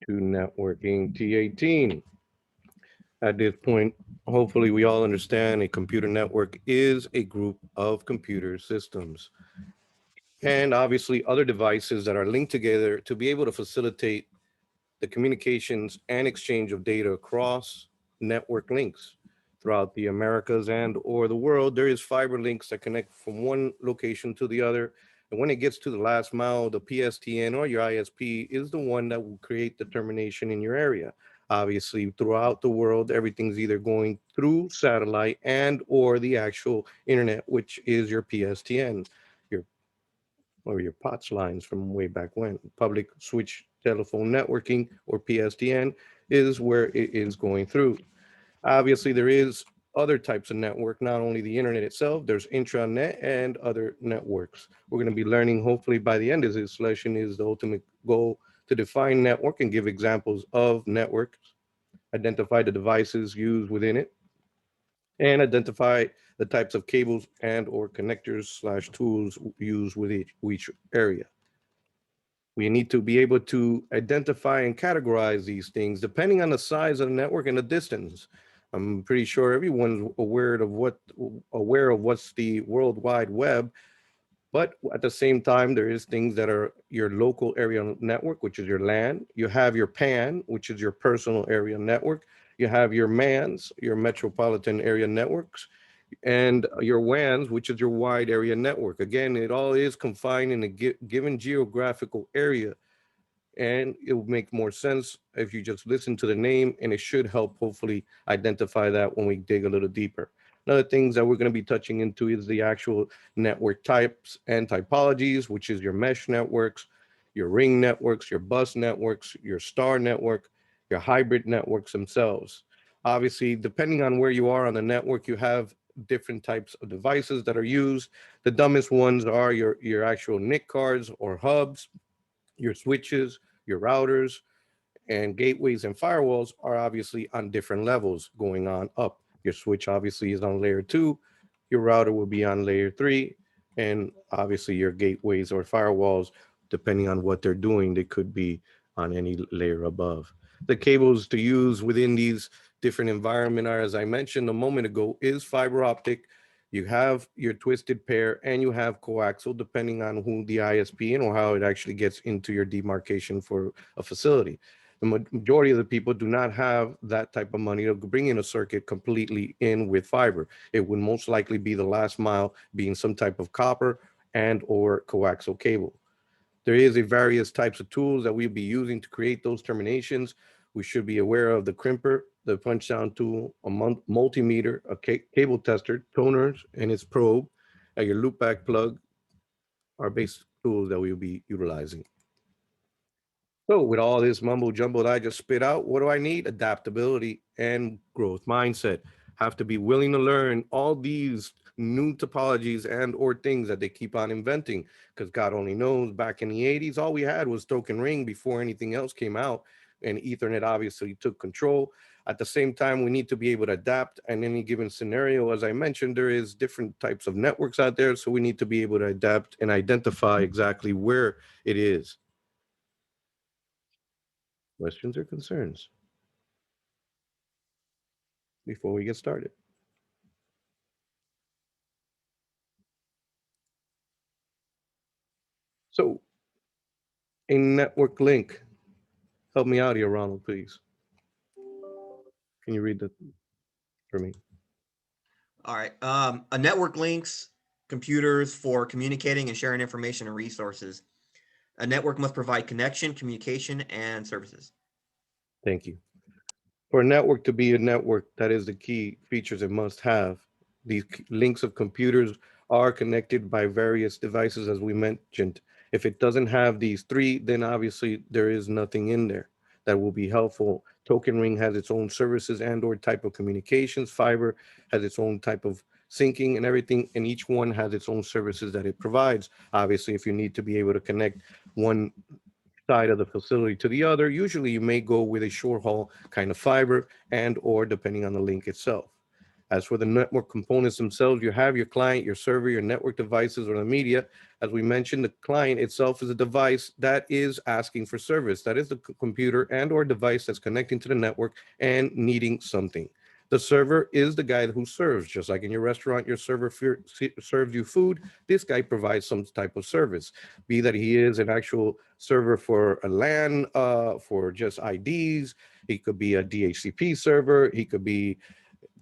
to networking T-18. At this point, hopefully we all understand a computer network is a group of computer systems and obviously other devices that are linked together to be able to facilitate the communications and exchange of data across network links throughout the Americas and or the world. There is fiber links that connect from one location to the other. And when it gets to the last mile, the PSTN or your ISP is the one that will create the termination in your area. Obviously, throughout the world, everything's either going through satellite and or the actual internet, which is your PSTN, your or your POTS lines from way back when. Public switch telephone networking or PSTN is where it is going through. Obviously, there is other types of network, not only the internet itself, there's intranet and other networks. We're going to be learning, hopefully by the end of this lesson, is the ultimate goal to define network and give examples of networks, identify the devices used within it, and identify the types of cables and or connectors slash tools used with each area. We need to be able to identify and categorize these things depending on the size of the network and the distance. I'm pretty sure everyone's aware of what's the World Wide Web, but at the same time, there is things that are your local area network, which is your LAN. You have your PAN, which is your personal area network. You have your MANs, your metropolitan area networks, and your WANs, which is your wide area network. Again, it all is confined in a given geographical area, and it will make more sense if you just listen to the name, and it should help hopefully identify that when we dig a little deeper. Another things that we're going to be touching into is the actual network types and typologies, which is your mesh networks, your ring networks, your bus networks, your star network, your hybrid networks themselves. Obviously, depending on where you are on the network, you have different types of devices that are used. The dumbest ones are your actual NIC cards or hubs, your switches, your routers, and gateways and firewalls are obviously on different levels going on up. Your switch obviously is on layer 2, your router will be on layer 3, and obviously your gateways or firewalls, depending on what they're doing, they could be on any layer above. The cables to use within these different environment are, as I mentioned a moment ago, is fiber optic. You have your twisted pair and you have coaxial, depending on who the ISP and or how it actually gets into your demarcation for a facility. The majority of the people do not have that type of money to bring in a circuit completely in with fiber. It would most likely be the last mile being some type of copper and or coaxial cable. There is a various types of tools that we'll be using to create those terminations. We should be aware of the crimper, the punch down tool, a multimeter, a cable tester, toners, and its probe, and your loopback plug are basic tools that we'll be utilizing. So with all this mumbo jumbo that I just spit out, what do I need? Adaptability and growth mindset. Have to be willing to learn all these new topologies and or things that they keep on inventing, because God only knows back in the 80s, all we had was token ring before anything else came out, and Ethernet obviously took control. At the same time, we need to be able to adapt in any given scenario. As I mentioned, there is different types of networks out there, so we need to be able to adapt and identify exactly where it is. Questions or concerns before we get started? So, a network link. Help me out here, Ronald, please. Can you read that for me? All right. A network links computers for communicating and sharing information and resources. A network must provide connection, communication, and services. Thank you. For a network to be a network, that is the key features it must have. These links of computers are connected by various devices, as we mentioned. If it doesn't have these three, then obviously there is nothing in there that will be helpful. Token Ring has its own services and or type of communications. Fiber has its own type of syncing and everything, and each one has its own services that it provides. Obviously, if you need to be able to connect one side of the facility to the other, usually you may go with a short haul kind of fiber and or depending on the link itself. As for the network components themselves, you have your client, your server, your network devices, or the media. As we mentioned, the client itself is a device that is asking for service. That is the computer and or device that's connecting to the network and needing something. The server is the guy who serves, just like in your restaurant, your server serves you food. This guy provides some type of service, be that he is an actual server for a LAN, for just IDs. He could be a DHCP server. He could be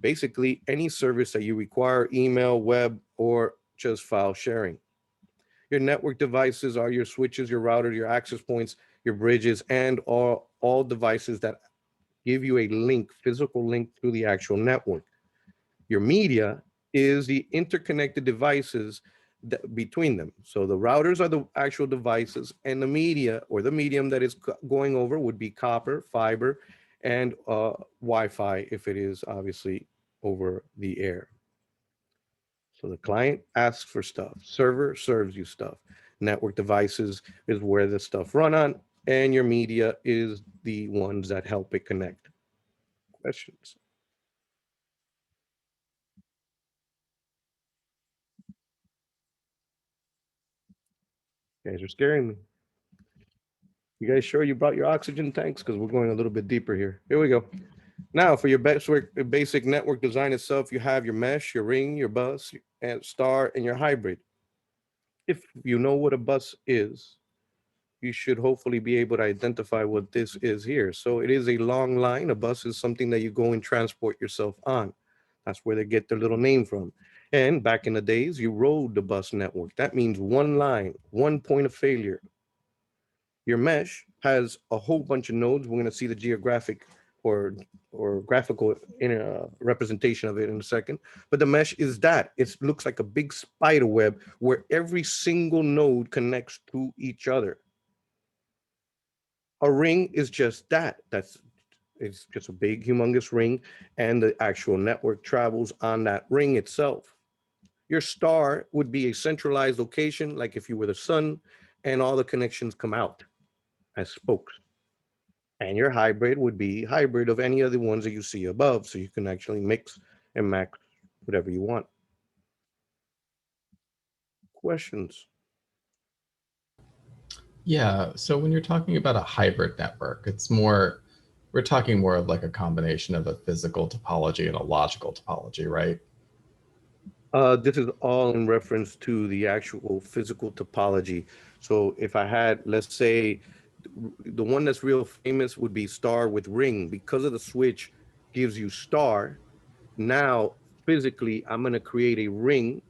basically any service that you require, email, web, or just file sharing. Your network devices are your switches, your routers, your access points, your bridges, and all devices that give you a link, physical link to the actual network. Your media is the interconnected devices between them. So the routers are the actual devices, and the media or the medium that is going over would be copper, fiber, and Wi-Fi if it is obviously over the air. So the client asks for stuff, server serves you stuff. Network devices is where the stuff run on, and your media is the ones that help it connect. Questions? You guys are scaring me. You guys sure you brought your oxygen tanks? Because we're going a little bit deeper here. Here we go. Now, for your basic network design itself, you have your mesh, your ring, your bus, and star, and your hybrid. If you know what a bus is, you should hopefully be able to identify what this is here. So it is a long line. A bus is something that you go and transport yourself on. That's where they get their little name from. And back in the days, you rode the bus network. That means one line, one point of failure. Your mesh has a whole bunch of nodes. We're going to see the geographic or graphical representation of it in a second. But the mesh is that. It looks like a big spider web where every single node connects to each other. A ring is just that. It's just a big, humongous ring, and the actual network travels on that ring itself. Your star would be a centralized location, like if you were the sun, and all the connections come out as spokes. And your hybrid would be hybrid of any of the ones that you see above, so you can actually mix and match whatever you want. Questions? Yeah, so when you're talking about a hybrid network, we're talking more of like a combination of a physical topology and a logical topology, right? This is all in reference to the actual physical topology. So if I had, let's say, the one that's real famous would be star with ring. Because of the switch gives you star, now physically I'm going to create a ring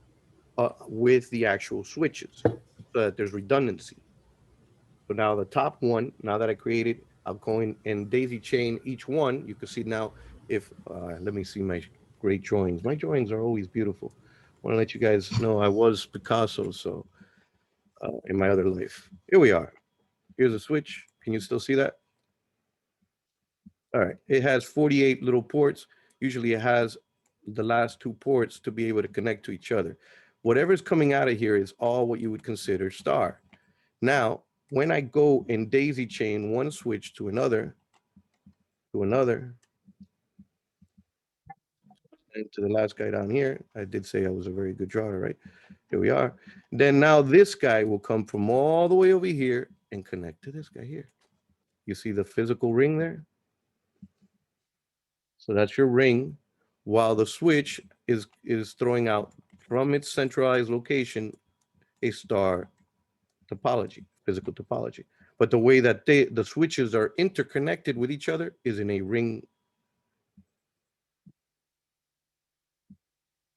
with the actual switches so that there's redundancy. So now the top one, now that I created, I'm going and daisy chain each one. You can see now if, let me see my great drawings. My drawings are always beautiful. I want to let you guys know I was Picasso, so in my other life. Here we are. Here's a switch. Can you still see that? All right. It has 48 little ports. Usually it has the last two ports to be able to connect to each other. Whatever's coming out of here is all what you would consider star. Now, when I go and daisy chain one switch to another, and to the last guy down here, I did say I was a very good drawer, right? Here we are. Then now this guy will come from all the way over here and connect to this guy here. You see the physical ring there? So that's your ring, while the switch is throwing out from its centralized location a star topology, physical topology. But the way that the switches are interconnected with each other is in a ring.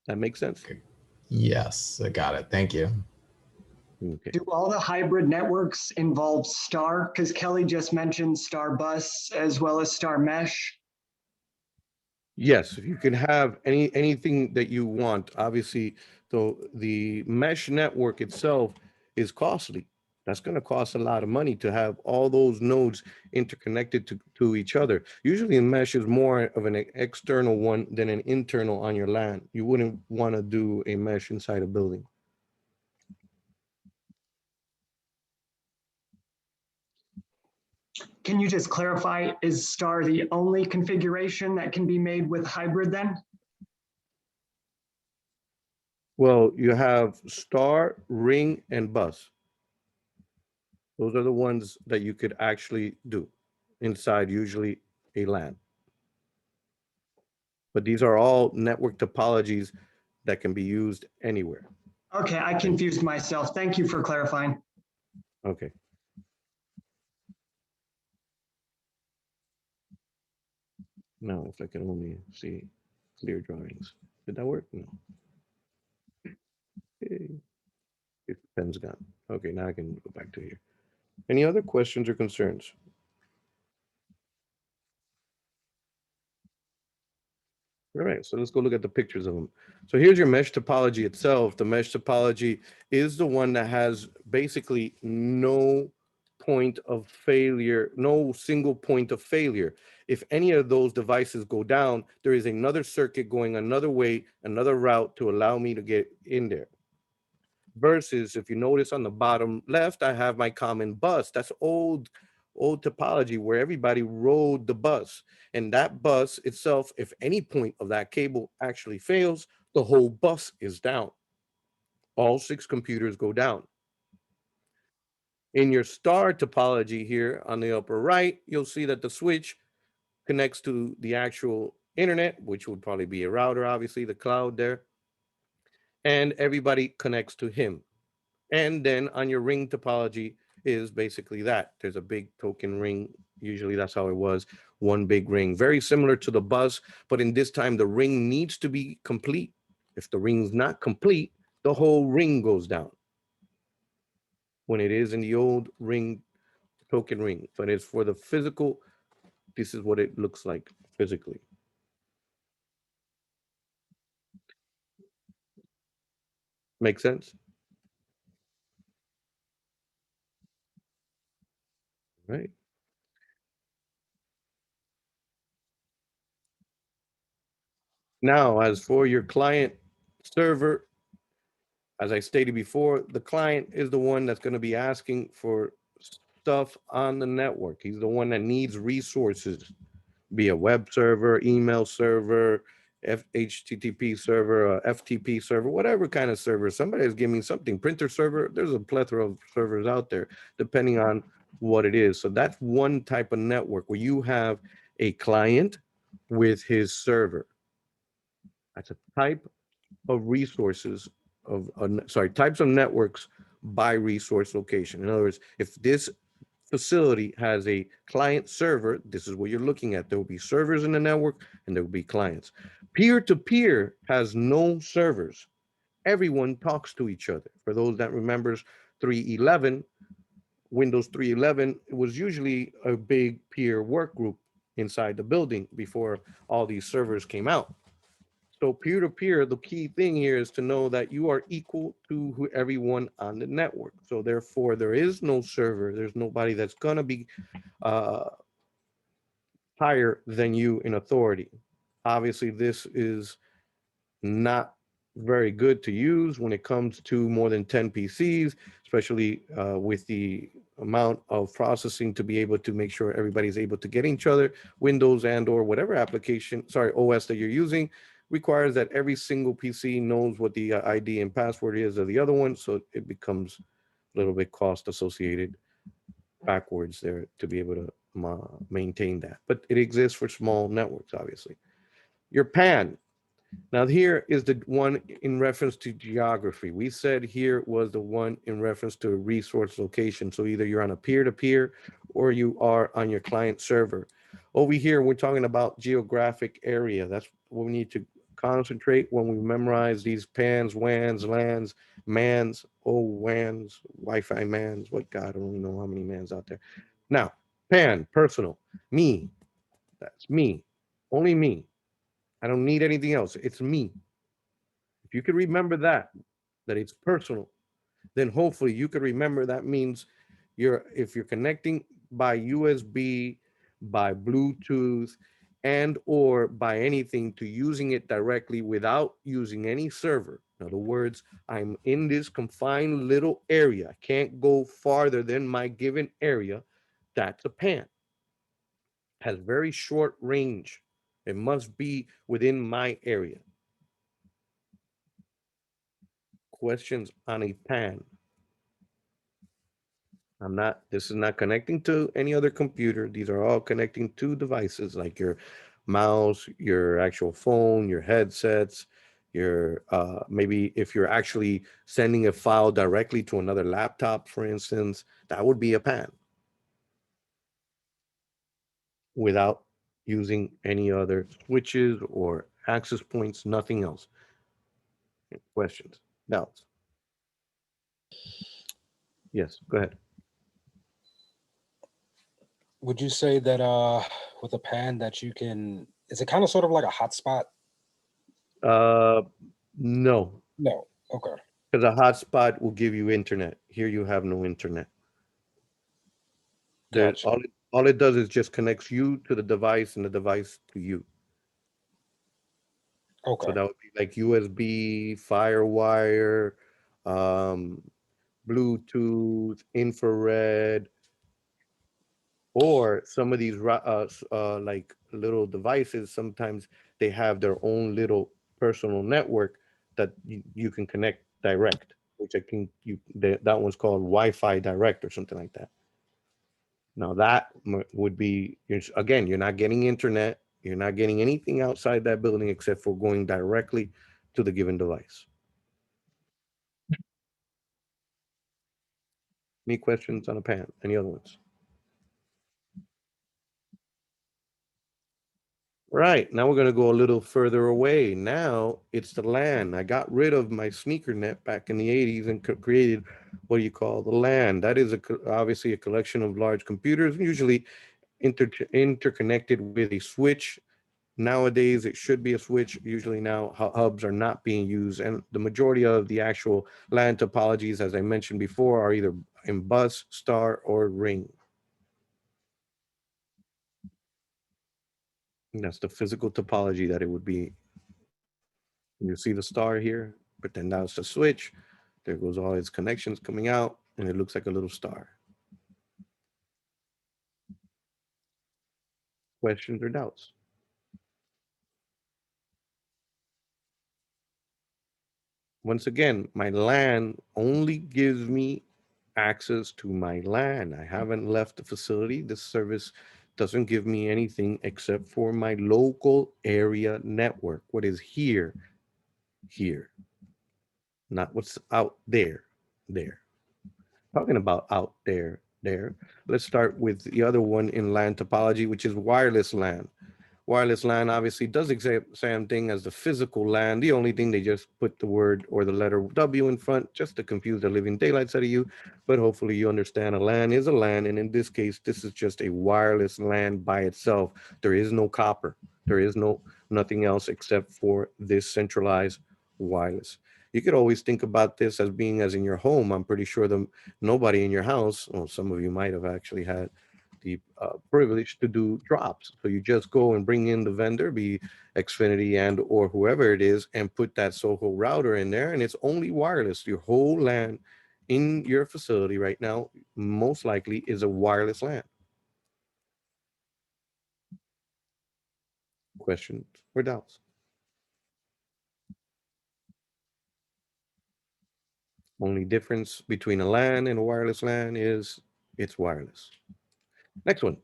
That makes sense? Yes, I got it. Thank you. Okay. Do all the hybrid networks involve star? Because Kelly just mentioned star bus as well as star mesh. Yes, you can have anything that you want. Obviously, the mesh network itself is costly. That's going to cost a lot of money to have all those nodes interconnected to each other. Usually, a mesh is more of an external one than an internal on your LAN. You wouldn't want to do a mesh inside a building. Can you just clarify, is star the only configuration that can be made with hybrid then? Well, you have star, ring, and bus. Those are the ones that you could actually do inside usually a LAN. But these are all network topologies that can be used anywhere. Okay, I confused myself. Thank you for clarifying. Okay. Now, if I can only see clear drawings. Did that work? No. Hey, it pen's gone. Okay, now I can go back to here. Any other questions or concerns? All right, so let's go look at the pictures of them. So here's your mesh topology itself. The mesh topology is the one that has basically no point of failure, no single point of failure. If any of those devices go down, there is another circuit going another way, another route to allow me to get in there. Versus if you notice on the bottom left, I have my common bus. That's old topology where everybody rode the bus. And that bus itself, if any point of that cable actually fails, the whole bus is down. All 6 computers go down. In your star topology here on the upper right, you'll see that the switch connects to the actual internet, which would probably be a router, obviously, the cloud there. And everybody connects to him. And then on your ring topology is basically that. There's a big token ring. Usually that's how it was. One big ring, very similar to the bus, but in this time, the ring needs to be complete. If the ring's not complete, the whole ring goes down. When it is in the old ring, token ring, but it's for the physical, this is what it looks like physically. Make sense? Right. Now, as for your client server, as I stated before, the client is the one that's going to be asking for stuff on the network. He's the one that needs resources, be a web server, email server, HTTP server, FTP server, whatever kind of server. Somebody is giving me something, printer server. There's a plethora of servers out there, depending on what it is. So that's one type of network where you have a client with his server. That's a type of resources types of networks by resource location. In other words, if this facility has a client server, this is what you're looking at. There will be servers in the network and there will be clients. Peer-to-peer has no servers. Everyone talks to each other. For those that remembers 3.11, Windows 3.11, it was usually a big peer work group inside the building before all these servers came out. So peer-to-peer, the key thing here is to know that you are equal to everyone on the network. So therefore, there is no server. There's nobody that's going to be higher than you in authority. Obviously, this is not very good to use when it comes to more than 10 PCs, especially with the amount of processing to be able to make sure everybody's able to get each other. Windows and or whatever application, OS that you're using requires that every single PC knows what the ID and password is of the other one. So it becomes a little bit cost associated backwards there to be able to maintain that. But it exists for small networks, obviously. Your PAN. Now here is the one in reference to geography. We said here was the one in reference to a resource location. So either you're on a peer-to-peer or you are on your client server. Over here, we're talking about geographic area. That's what we need to concentrate when we memorize these PANs, WANs, LANs, MANs, WANs, Wi-Fi MANs. What God, I don't even know how many MANs out there. Now, PAN, personal, me. That's me, only me. I don't need anything else. It's me. If you can remember that it's personal, then hopefully you can remember that means if you're connecting by USB, by Bluetooth, and or by anything to using it directly without using any server. In other words, I'm in this confined little area. I can't go farther than my given area. That's a PAN. Has very short range. It must be within my area. Questions on a PAN? This is not connecting to any other computer. These are all connecting to devices like your mouse, your actual phone, your headsets, your maybe if you're actually sending a file directly to another laptop, for instance, that would be a PAN without using any other switches or access points, nothing else. Questions? Doubts? Yes, go ahead. Would you say that with a PAN that you can, is it kind of sort of like a hotspot? No, No. Okay. because a hotspot will give you internet. Here you have no internet. Gotcha. All it does is just connects you to the device and the device to you. Okay. So that would be like USB, Firewire, Bluetooth, infrared, or some of these like little devices. Sometimes they have their own little personal network that you can connect direct, which that one's called Wi-Fi direct or something like that. Now that would be, again, you're not getting internet. You're not getting anything outside that building except for going directly to the given device. Any questions on a PAN? Any other ones? Right, now we're going to go a little further away. Now it's the LAN. I got rid of my sneaker net back in the 80s and created what you call the LAN. That is obviously a collection of large computers, usually interconnected with a switch. Nowadays, it should be a switch. Usually now hubs are not being used. And the majority of the actual LAN topologies, as I mentioned before, are either in bus, star, or ring. And that's the physical topology that it would be. You see the star here, but then that's the switch. There goes all its connections coming out, and it looks like a little star. Questions or doubts? Once again, my LAN only gives me access to my LAN. I haven't left the facility. This service doesn't give me anything except for my local area network. What is here, not what's out there. Talking about out there. Let's start with the other one in LAN topology, which is wireless LAN. Wireless LAN obviously does the same thing as the physical LAN. The only thing, they just put the word or the letter W in front just to confuse the living daylights out of you. But hopefully you understand a LAN is a LAN. And in this case, this is just a wireless LAN by itself. There is no copper. There is nothing else except for this centralized wireless. You could always think about this as being as in your home. I'm pretty sure nobody in your house, well, some of you might have actually had the privilege to do drops. So you just go and bring in the vendor, be Xfinity and or whoever it is, and put that Soho router in there, and it's only wireless. Your whole LAN in your facility right now most likely is a wireless LAN. Questions or doubts? Only difference between a LAN and a wireless LAN is it's wireless. Next one.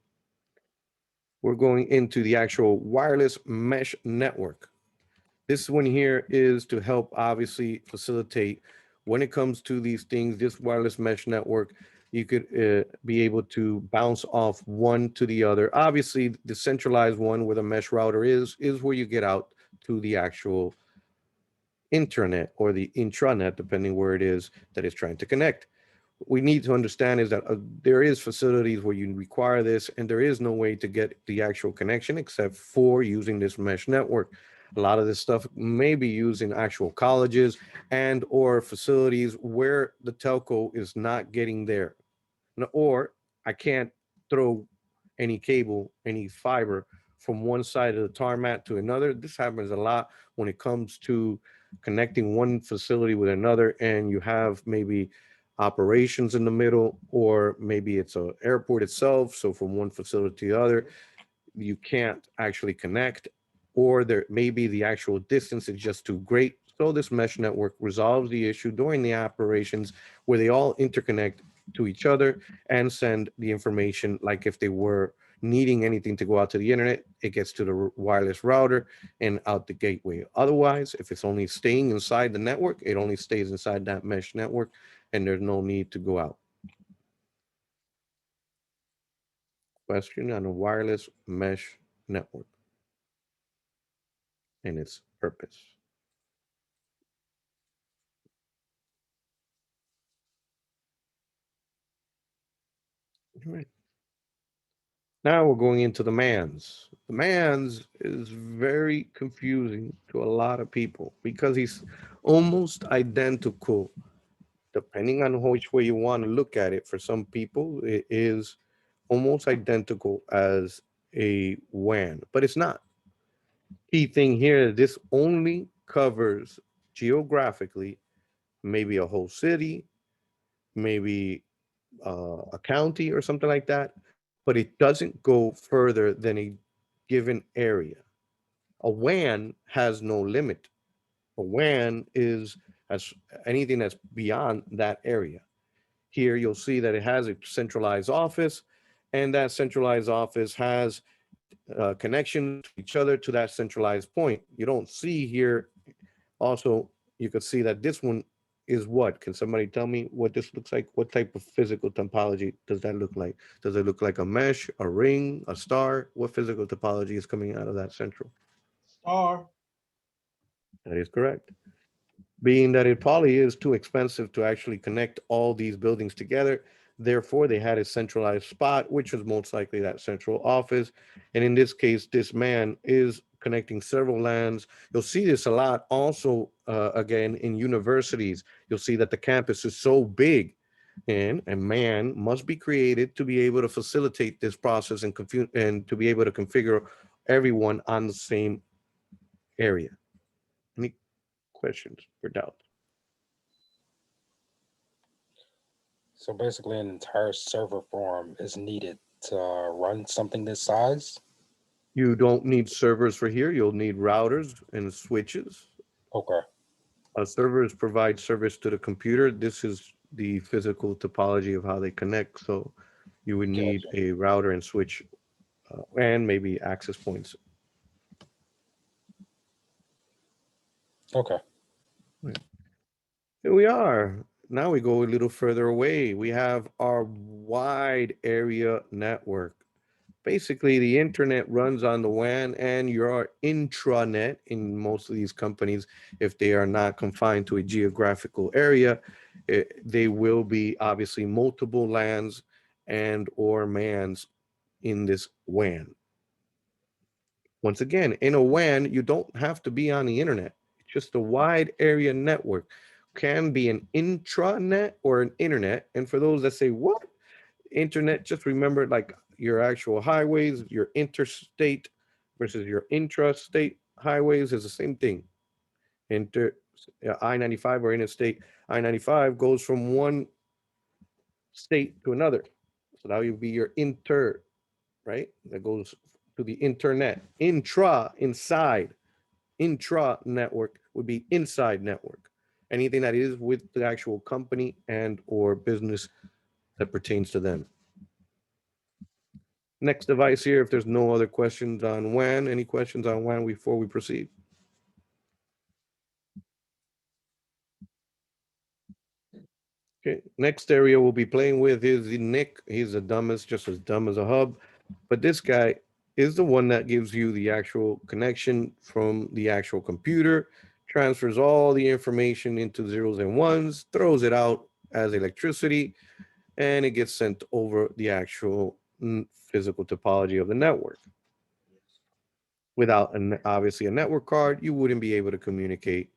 We're going into the actual wireless mesh network. This one here is to help obviously facilitate when it comes to these things. This wireless mesh network, you could be able to bounce off one to the other. Obviously, the centralized one where the mesh router is where you get out to the actual internet or the intranet, depending where it is that is trying to connect. What we need to understand is that there is facilities where you require this, and there is no way to get the actual connection except for using this mesh network. A lot of this stuff may be used in actual colleges and or facilities where the telco is not getting there. Or I can't throw any cable, any fiber from one side of the tarmac to another. This happens a lot when it comes to connecting one facility with another, and you have maybe operations in the middle, or maybe it's an airport itself. So from one facility to the other, you can't actually connect, or there maybe the actual distance is just too great. So this mesh network resolves the issue during the operations where they all interconnect to each other and send the information, like if they were needing anything to go out to the internet, it gets to the wireless router and out the gateway. Otherwise, if it's only staying inside the network, it only stays inside that mesh network and there's no need to go out. Question on a wireless mesh network and its purpose. All right. Now we're going into the MANs. The MANs is very confusing to a lot of people because he's almost identical, depending on which way you want to look at it. For some people, it is almost identical as a WAN, but it's not. Key thing here, this only covers geographically, maybe a whole city, maybe a county or something like that, but it doesn't go further than a given area. A WAN has no limit. A WAN is as anything that's beyond that area. Here you'll see that it has a centralized office, and that centralized office has connection to each other to that centralized point. You don't see here. Also, you could see that this one is what? Can somebody tell me what this looks like? What type of physical topology does that look like? Does it look like a mesh, a ring, a star? What physical topology is coming out of that central? Star. That is correct. Being that it probably is too expensive to actually connect all these buildings together, therefore they had a centralized spot, which was most likely that central office. And in this case, this man is connecting several lands. You'll see this a lot also, again, in universities. You'll see that the campus is so big, and a man must be created to be able to facilitate this process and to be able to configure everyone on the same area. Any questions or doubts? So basically, an entire server farm is needed to run something this size. You don't need servers for here. You'll need routers and switches. Okay. Servers provide service to the computer. This is the physical topology of how they connect. So you would need a router and switch and maybe access points. Okay. Here we are. Now we go a little further away. We have our wide area network. Basically, the internet runs on the WAN and your intranet in most of these companies, if they are not confined to a geographical area, they will be obviously multiple LANs and or MANs in this WAN. Once again, in a WAN, you don't have to be on the internet. It's just a wide area network. Can be an intranet or an internet. And for those that say, what? Internet, just remember like your actual highways, your interstate versus your intrastate highways is the same thing. I-95 or interstate I-95 goes from one state to another. So that would be your inter, right? That goes to the internet. Inside. Intra network would be inside network. Anything that is with the actual company and or business that pertains to them. Next device here, if there's no other questions on WAN, any questions on WAN before we proceed? Okay, next area we'll be playing with is the NIC. He's the dumbest, just as dumb as a hub. But this guy is the one that gives you the actual connection from the actual computer, transfers all the information into zeros and ones, throws it out as electricity, and it gets sent over the actual physical topology of the network. Without obviously a network card, you wouldn't be able to communicate.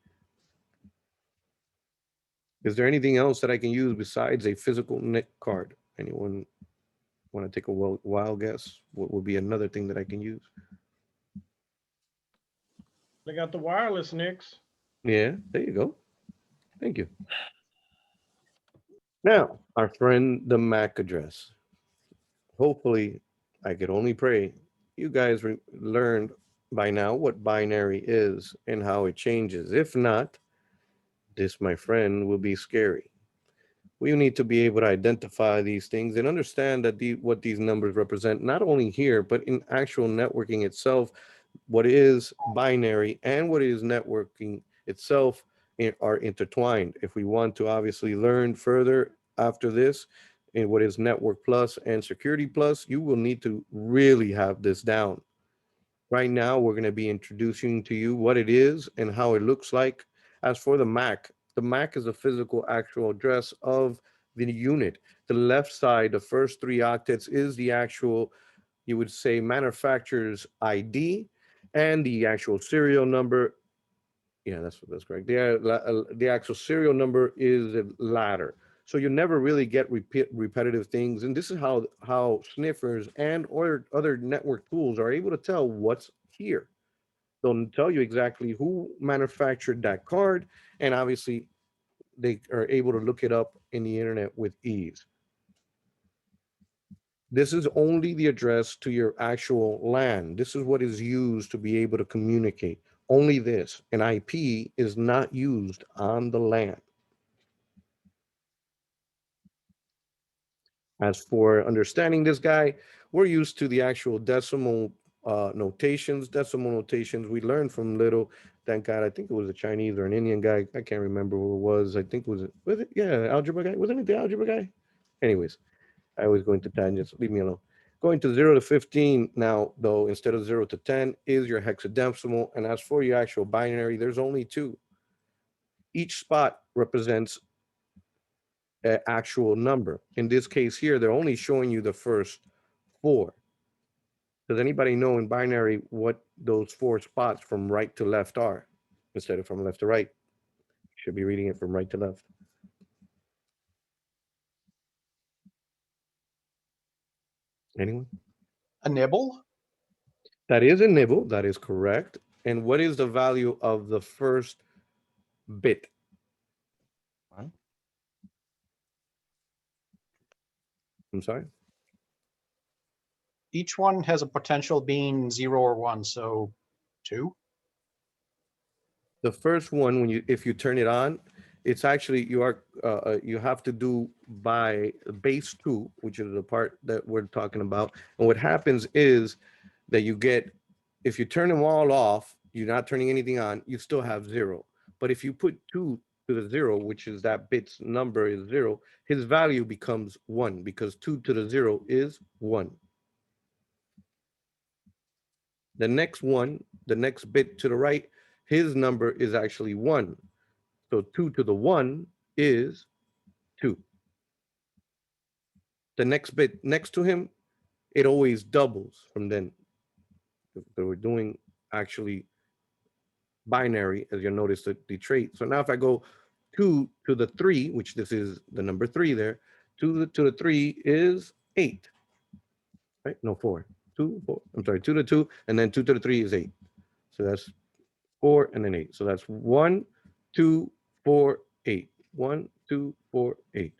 Is there anything else that I can use besides a physical NIC card? Anyone want to take a wild guess? What would be another thing that I can use? They got the wireless NICs. Yeah, there you go. Thank you. Now, our friend, the MAC address. Hopefully, I could only pray you guys learned by now what binary is and how it changes. If not, This, my friend, will be scary. We need to be able to identify these things and understand that what these numbers represent, not only here, but in actual networking itself, what is binary and what is networking itself are intertwined. If we want to obviously learn further after this in what is network plus and security plus, you will need to really have this down. Right now, we're going to be introducing to you what it is and how it looks like. As for the MAC is a physical actual address of the unit. The left side, the first 3 octets, is the actual, you would say, manufacturer's ID, and the actual serial number. Yeah, that's correct. The actual serial number is a ladder. So you never really get repetitive things. And this is how sniffers and or other network tools are able to tell what's here. They'll tell you exactly who manufactured that card. And obviously, they are able to look it up in the internet with ease. This is only the address to your actual LAN. This is what is used to be able to communicate. Only this. An IP is not used on the LAN. As for understanding this guy, we're used to the actual decimal notations. Decimal notations we learned from little. Thank God, I think it was a Chinese or an Indian guy. I can't remember who it was. I think was it? Yeah, algebra guy. Wasn't it the algebra guy? Anyways, I always go into tangents. Leave me alone. Going to 0 to 15 now, though, instead of 0 to 10 is your hexadecimal. And as for your actual binary, there's only 2. Each spot represents an actual number. In this case here, they're only showing you the first 4. Does anybody know in binary what those 4 spots from right to left are? Instead of from left to right, you should be reading it from right to left. Anyone? A nibble? That is a nibble. That is correct. And what is the value of the first bit? 1. I'm sorry? Each one has a potential being 0 or 1, so 2. The first one, if you turn it on, it's actually you have to do by base 2, which is the part that we're talking about. And what happens is that you get, if you turn them all off, you're not turning anything on, you still have 0. But if you put 2 to the 0, which is that bit's number is 0, his value becomes 1 because 2 to the 0 is 1. The next one, the next bit to the right, his number is actually 1. So 2 to the 1 is 2. The next bit next to him, it always doubles from then. So we're doing actually binary, as you'll notice the trait. So now if I go 2 to the 3, which this is the number 3 there, 2 to the 3 is 8. Right? No, 4. 2, 4. I'm sorry, 2 to 2, and then 2 to the 3 is 8. So that's 4 and then 8. So that's 1, 2, 4, 8. 1, 2, 4, 8.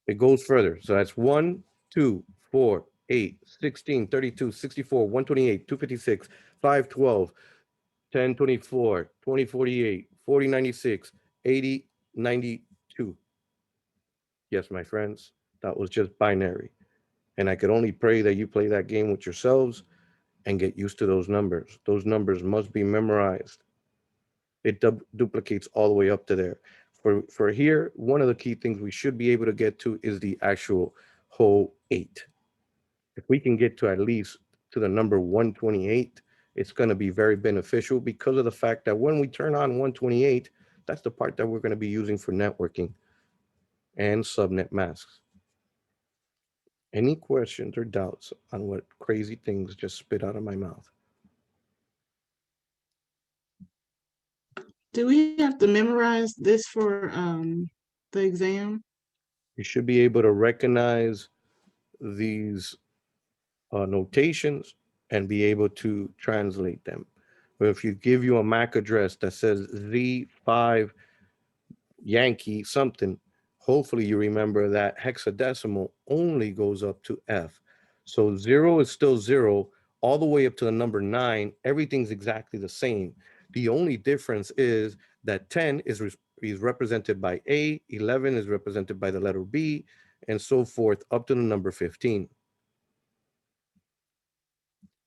It goes further. So that's 1, 2, 4, 8, 16, 32, 64, 128, 256, 512, 1024, 2048, 4096, 80, 92. Yes, my friends, that was just binary. And I could only pray that you play that game with yourselves and get used to those numbers. Those numbers must be memorized. It duplicates all the way up to there. For here, one of the key things we should be able to get to is the actual whole 8. If we can get to at least to the number 128, it's going to be very beneficial because of the fact that when we turn on 128, that's the part that we're going to be using for networking and subnet masks. Any questions or doubts on what crazy things just spit out of my mouth? Do we have to memorize this for the exam? You should be able to recognize these notations and be able to translate them. But if you give you a MAC address that says Z5 Yankee something, hopefully you remember that hexadecimal only goes up to F. So 0 is still 0 all the way up to the number 9. Everything's exactly the same. The only difference is that 10 is represented by A, 11 is represented by the letter B, and so forth up to the number 15.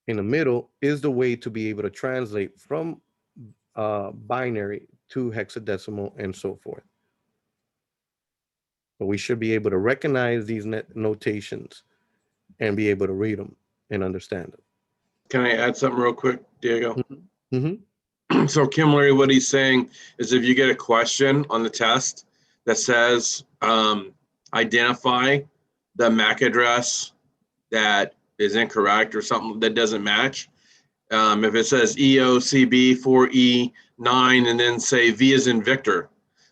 In the middle is the way to be able to translate from binary to hexadecimal and so forth. But we should be able to recognize these notations and be able to read them and understand them. Can I add something real quick, Diego? Mm-hmm. So Kim Larry, what he's saying is if you get a question on the test that says identify the MAC address that is incorrect or something that doesn't match, if it says EOCB4E9 and then say V as in Victor,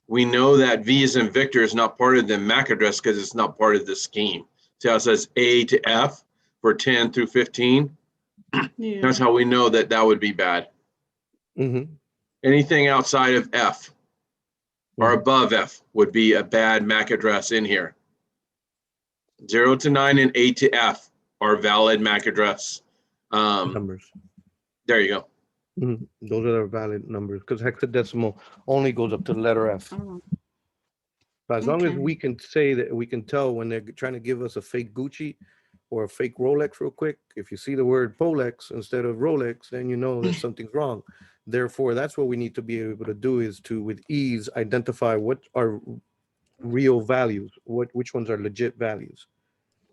we know that V as in Victor is not part of the MAC address because it's not part of the scheme. See how it says A to F for 10 through 15? Yeah. That's how we know that that would be bad. Mm-hmm. Anything outside of F or above F would be a bad MAC address in here. 0 to 9 and A to F are valid MAC address Numbers. There you go. Mm-hmm. Those are the valid numbers because hexadecimal only goes up to the letter F. Oh, But as long as okay. we can say that we can tell when they're trying to give us a fake Gucci or a fake Rolex real quick, if you see the word Polex instead of Rolex, then you know that something's wrong. Therefore, that's what we need to be able to do is to, with ease, identify what are real values, which ones are legit values.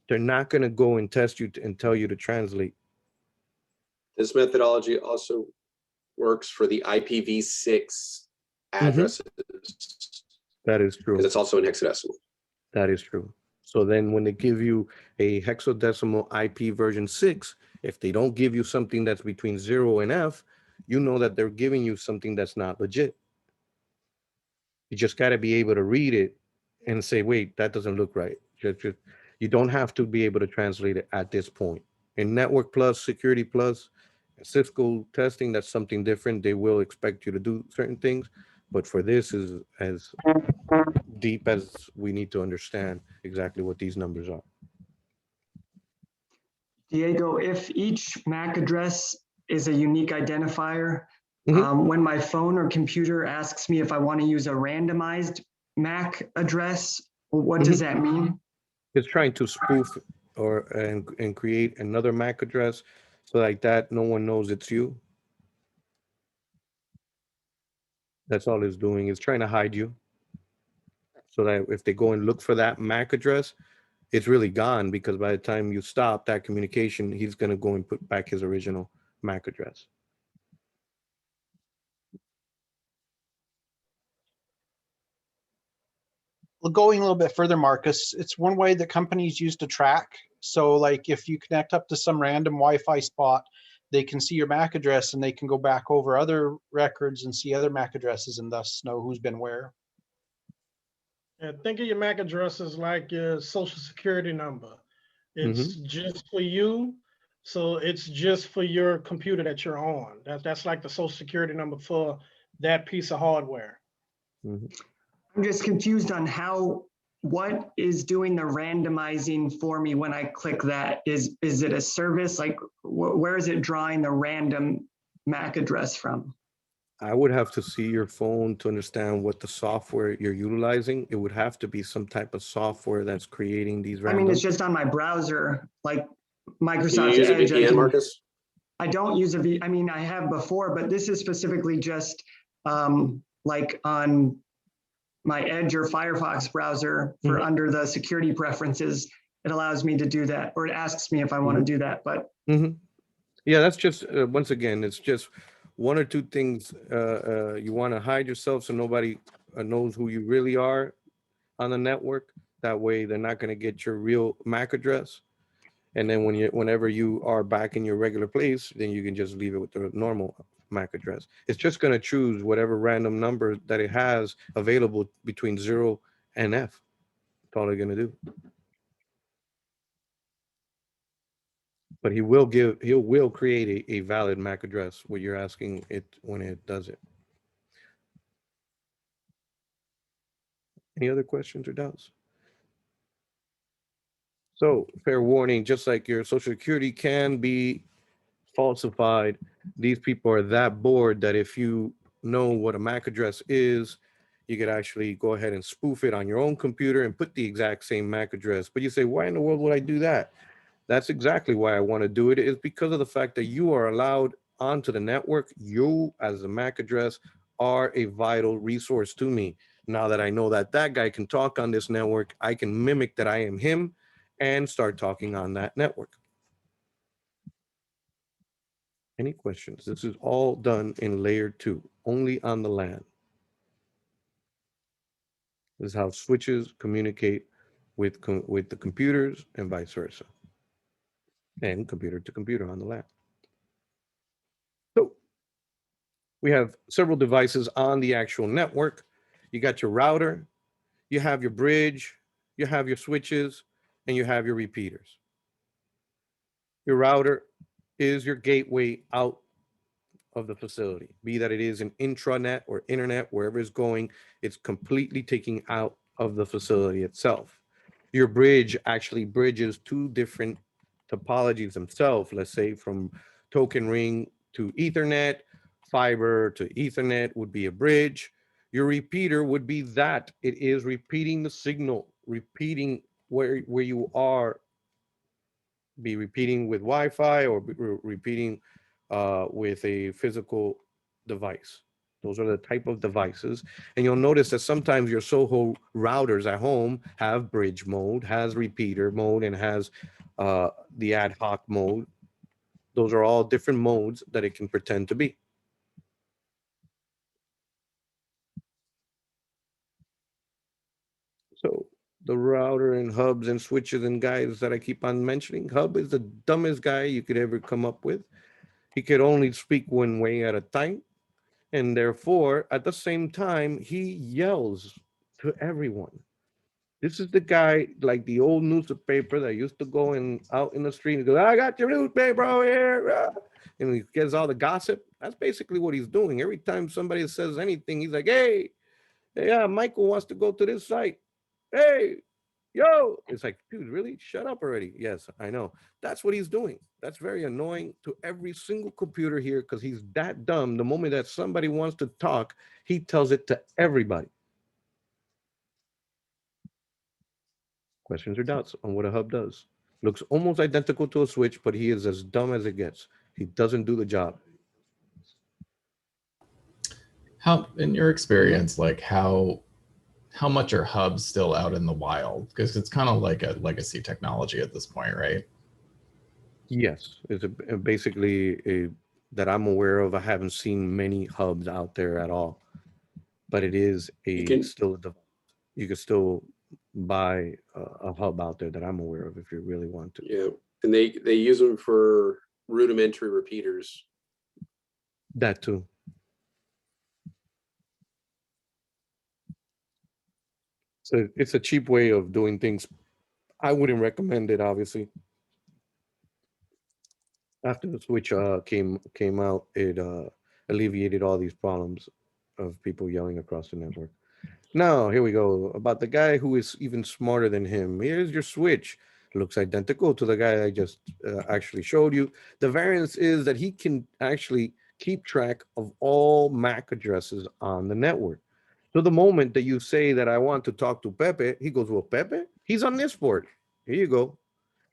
They're not going to go and test you and tell you to translate. This methodology also works for the IPv6 addresses. That is true. Because it's also in hexadecimal. That is true. So then when they give you a hexadecimal IP version 6, if they don't give you something that's between 0 and F, you know that they're giving you something that's not legit. You just got to be able to read it and say, wait, that doesn't look right. You don't have to be able to translate it at this point. In Network Plus, Security Plus, Cisco testing, that's something different. They will expect you to do certain things. But for this is as deep as we need to understand exactly what these numbers are. Diego, if each MAC address is a unique identifier, Mhm. when my phone or computer asks me if I want to use a randomized MAC address, what does that mean? It's trying to spoof and create another MAC address so like that no one knows it's you. That's all it's doing. It's trying to hide you so that if they go and look for that MAC address, it's really gone because by the time you stop that communication, he's going to go and put back his original MAC address. Well, going a little bit further, Marcus, it's one way that companies use to track. So like if you connect up to some random Wi-Fi spot, they can see your MAC address and they can go back over other records and see other MAC addresses and thus know who's been where. And think of your MAC address as like your social security number. It's just for you. So it's just for your computer that you're on. That's like the social security number for that piece of hardware. I'm just confused on what is doing the randomizing for me when I click that? Is it a service? Like where is it drawing the random MAC address from? I would have to see your phone to understand what the software you're utilizing. It would have to be some type of software that's creating these random. I mean, it's just on my browser, like Microsoft Do you use Edge. a VPN, Marcus? I don't use I mean, I have before, but this is specifically just like on my Edge or Firefox browser for under the security preferences. It allows me to do that, or it asks me if I want to do that. But yeah, that's just once again, it's just one or two things. You want to hide yourself so nobody knows who you really are on the network. That way, they're not going to get your real MAC address. And then whenever you are back in your regular place, then you can just leave it with the normal MAC address. It's just going to choose whatever random number that it has available between 0 and F. That's all they're going to do. But he will create a valid MAC address what you're asking it when it does it. Any other questions or doubts? So fair warning, just like your social security can be falsified. These people are that bored that if you know what a MAC address is, you could actually go ahead and spoof it on your own computer and put the exact same MAC address. But you say, why in the world would I do that? That's exactly why I want to do it. It's because of the fact that you are allowed onto the network. You, as a MAC address, are a vital resource to me. Now that I know that that guy can talk on this network, I can mimic that I am him and start talking on that network. Any questions? This is all done in layer 2, only on the LAN. This is how switches communicate with the computers and vice versa, and computer to computer on the LAN. So we have several devices on the actual network. You got your router, you have your bridge, you have your switches, and you have your repeaters. Your router is your gateway out of the facility, be that it is an intranet or internet, wherever it's going, it's completely taking out of the facility itself. Your bridge actually bridges two different topologies themselves, let's say from token ring to Ethernet, fiber to Ethernet would be a bridge. Your repeater would be that. It is repeating the signal, repeating where you are, be repeating with Wi-Fi or repeating with a physical device. Those are the type of devices. And you'll notice that sometimes your Soho routers at home have bridge mode, has repeater mode, and has the ad hoc mode. Those are all different modes that it can pretend to be. So the router and hubs and switches and guys that I keep on mentioning, hub is the dumbest guy you could ever come up with. He could only speak one way at a time. And therefore, at the same time, he yells to everyone. This is the guy, like the old newspaper that used to go out in the street and go, I got your newspaper over here. And he gets all the gossip. That's basically what he's doing. Every time somebody says anything, he's like, hey, yeah, Michael wants to go to this site. Hey, yo. It's like, dude, really? Shut up already. Yes, I know. That's what he's doing. That's very annoying to every single computer here because he's that dumb. The moment that somebody wants to talk, he tells it to everybody. Questions or doubts on what a hub does? Looks almost identical to a switch, but he is as dumb as it gets. He doesn't do the job. How, in your experience, like how much are hubs still out in the wild? Because it's kind of like a legacy technology at this point, right? Yes, it's basically that I'm aware of. I haven't seen many hubs out there at all, but it is still a device. You can still buy a hub out there that I'm aware of if you really want to. Yeah, and they use them for rudimentary repeaters. That too. So it's a cheap way of doing things. I wouldn't recommend it, obviously. After the switch came out, it alleviated all these problems of people yelling across the network. Now, here we go. About the guy who is even smarter than him. Here's your switch. It looks identical to the guy I just actually showed you. The variance is that he can actually keep track of all MAC addresses on the network. So the moment that you say that I want to talk to Pepe, he goes, well, Pepe, he's on this port. Here you go.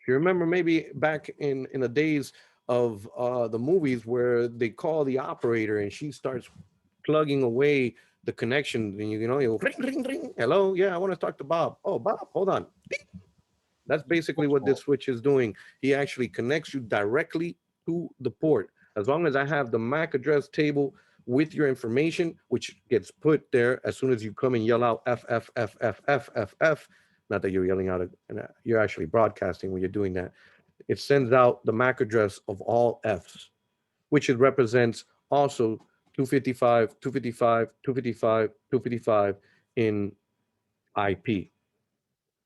If you remember maybe back in the days of the movies where they call the operator and she starts plugging away the connection, and you ring, ring, ring. Hello, yeah, I want to talk to Bob. Oh, Bob, hold on. That's basically what this switch is doing. He actually connects you directly to the port. As long as I have the MAC address table with your information, which gets put there as soon as you come and yell out F, F, F, F, F, F, F. Not that you're yelling out, you're actually broadcasting when you're doing that. It sends out the MAC address of all Fs, which it represents also 255, 255, 255, 255 in IP.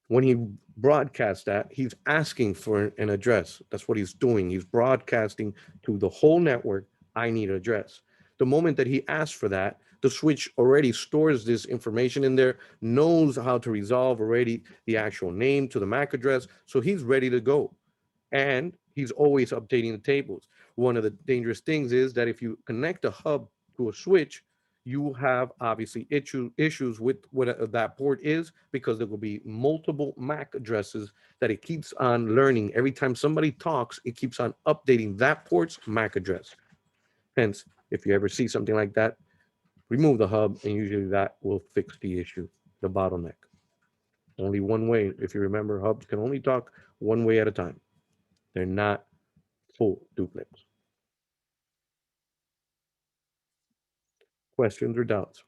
When he broadcasts that, he's asking for an address. That's what he's doing. He's broadcasting to the whole network, I need an address. The moment that he asks for that, the switch already stores this information in there, knows how to resolve already the actual name to the MAC address, so he's ready to go. And he's always updating the tables. One of the dangerous things is that if you connect a hub to a switch, you will have obviously issues with what that port is, because there will be multiple MAC addresses that it keeps on learning. Every time somebody talks, it keeps on updating that port's MAC address. Hence, if you ever see something like that, remove the hub, and usually that will fix the issue, the bottleneck. Only one way. If you remember, hubs can only talk one way at a time. They're not full duplex. Questions or doubts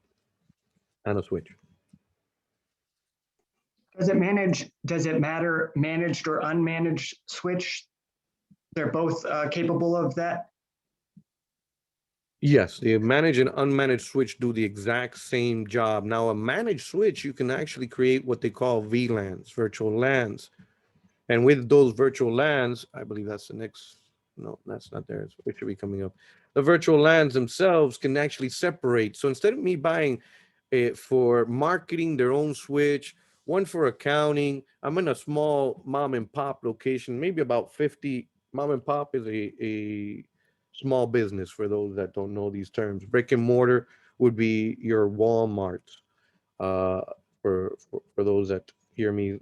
on a switch? Does it matter managed or unmanaged switch? They're both capable of that? Yes, the managed and unmanaged switch do the exact same job. Now, a managed switch, you can actually create what they call VLANs, virtual LANs. And with those virtual LANs, I believe that's the next, no, that's not there. It should be coming up. The virtual LANs themselves can actually separate. So instead of me buying it for marketing their own switch, one for accounting, I'm in a small mom and pop location, maybe about 50. Mom and pop is a small business for those that don't know these terms. Brick and mortar would be your Walmarts, uh, for those that hear me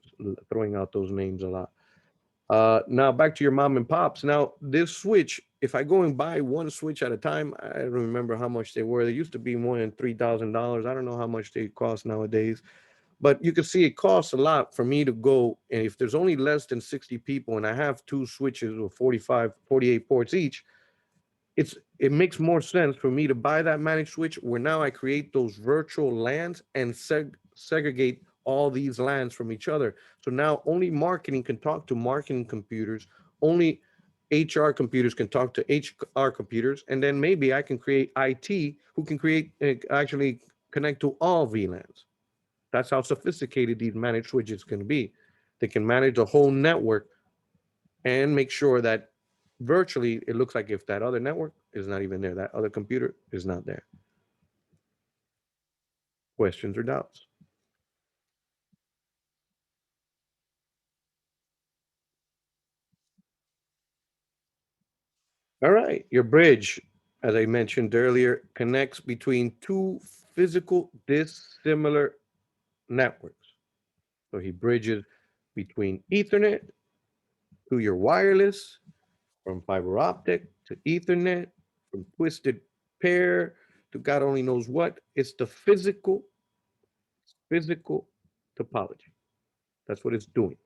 throwing out those names a lot. Now back to your mom and pops. Now this switch, if I go and buy one switch at a time, I don't remember how much they were. They used to be more than $3,000. I don't know how much they cost nowadays, but you can see it costs a lot for me to go. And if there's only less than 60 people and I have two switches with 45, 48 ports each, it makes more sense for me to buy that managed switch where now I create those virtual LANs and segregate all these LANs from each other. So now only marketing can talk to marketing computers, only HR computers can talk to HR computers, and then maybe I can create IT who can create actually connect to all VLANs. That's how sophisticated these managed switches can be. They can manage a whole network and make sure that virtually it looks like if that other network is not even there, that other computer is not there. Questions or doubts? All right, your bridge, as I mentioned earlier, connects between two physical dissimilar networks. So he bridges between Ethernet to your wireless, from fiber optic to Ethernet, from twisted pair to God only knows what. It's the physical topology. That's what it's doing.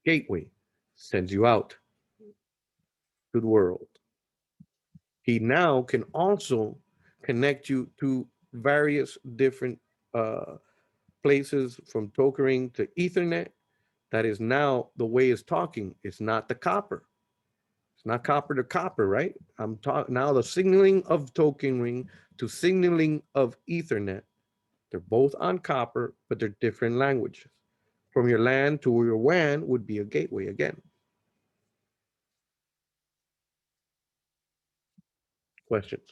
Gateway sends you out to the world. He now can also connect you to various different places, from tokering to Ethernet. That is now the way it's talking. It's not the copper. It's not copper to copper, right? I'm talking now the signaling of tokering to signaling of Ethernet. They're both on copper, but they're different languages. From your LAN to your WAN would be a gateway again. Questions?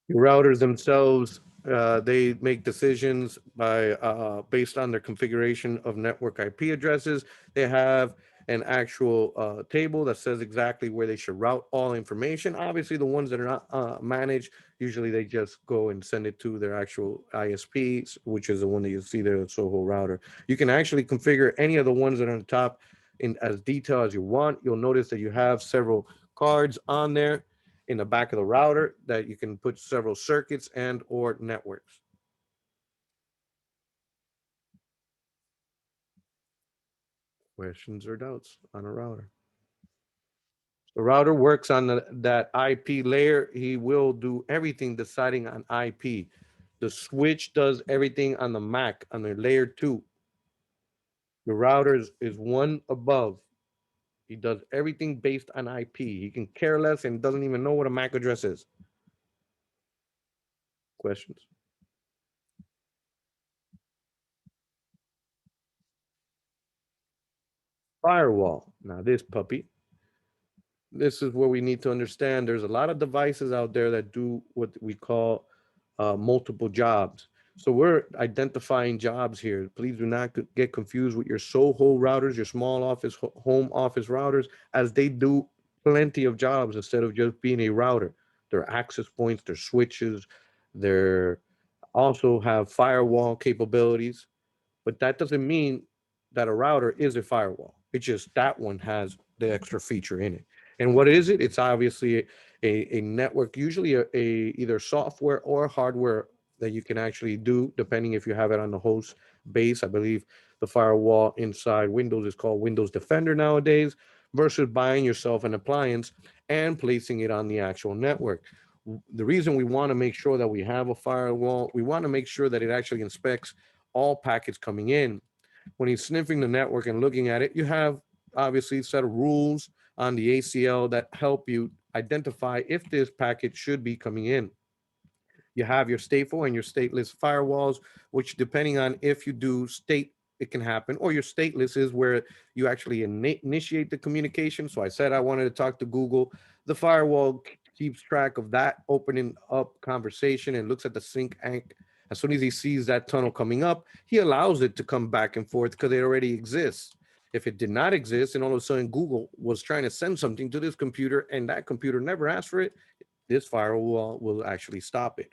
Your routers themselves, they make decisions by based on their configuration of network IP addresses. They have an actual table that says exactly where they should route all information. Obviously, the ones that are not managed, usually they just go and send it to their actual ISP, which is the one that you see there, the Soho router. You can actually configure any of the ones that are on the top in as detailed as you want. You'll notice that you have several cards on there in the back of the router that you can put several circuits and or networks. Questions or doubts on a router? The router works on that IP layer. He will do everything deciding on IP. The switch does everything on the MAC, on the layer 2. The router is one above. He does everything based on IP. He can care less and doesn't even know what a MAC address is. Questions? Firewall. Now this puppy. this is where we need to understand there's a lot of devices out there that do what we call multiple jobs. So we're identifying jobs here. Please do not get confused with your SOHO routers, your small office, home office routers, as they do plenty of jobs instead of just being a router. They're access points, they're switches, they're also have firewall capabilities, but that doesn't mean that a router is a firewall. It's just that one has the extra feature in it. And what is it? It's obviously a network, usually a either software or hardware that you can actually do, depending if you have it on the host base. I believe the firewall inside Windows is called Windows Defender nowadays, versus buying yourself an appliance and placing it on the actual network. The reason we want to make sure that we have a firewall, we want to make sure that it actually inspects all packets coming in. When he's sniffing the network and looking at it, you have obviously a set of rules on the ACL that help you identify if this packet should be coming in. You have your stateful and your stateless firewalls, which depending on if you do state, it can happen, or your stateless is where you actually initiate the communication. So I said I wanted to talk to Google. The firewall keeps track of that opening up conversation and looks at the sync anch. As soon as he sees that tunnel coming up, he allows it to come back and forth because it already exists. If it did not exist and all of a sudden Google was trying to send something to this computer and that computer never asked for it, this firewall will actually stop it.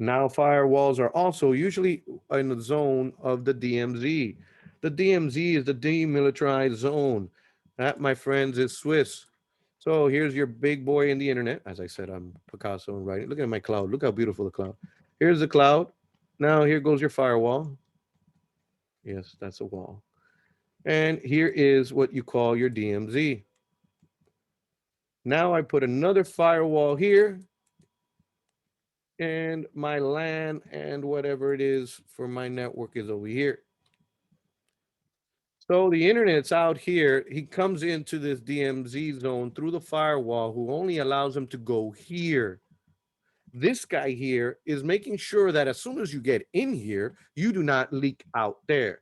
Now, firewalls are also usually in the zone of the DMZ. The DMZ is the demilitarized zone. That, my friends, is Swiss. So here's your big boy in the internet. As I said, I'm Picasso and writing. Look at my cloud. Look how beautiful the cloud. Here's the cloud. Now here goes your firewall. Yes, that's a wall. And here is what you call your DMZ. Now I put another firewall here, and my LAN and whatever it is for my network is over here. So the internet's out here. He comes into this DMZ zone through the firewall, who only allows him to go here. This guy here is making sure that as soon as you get in here, you do not leak out there.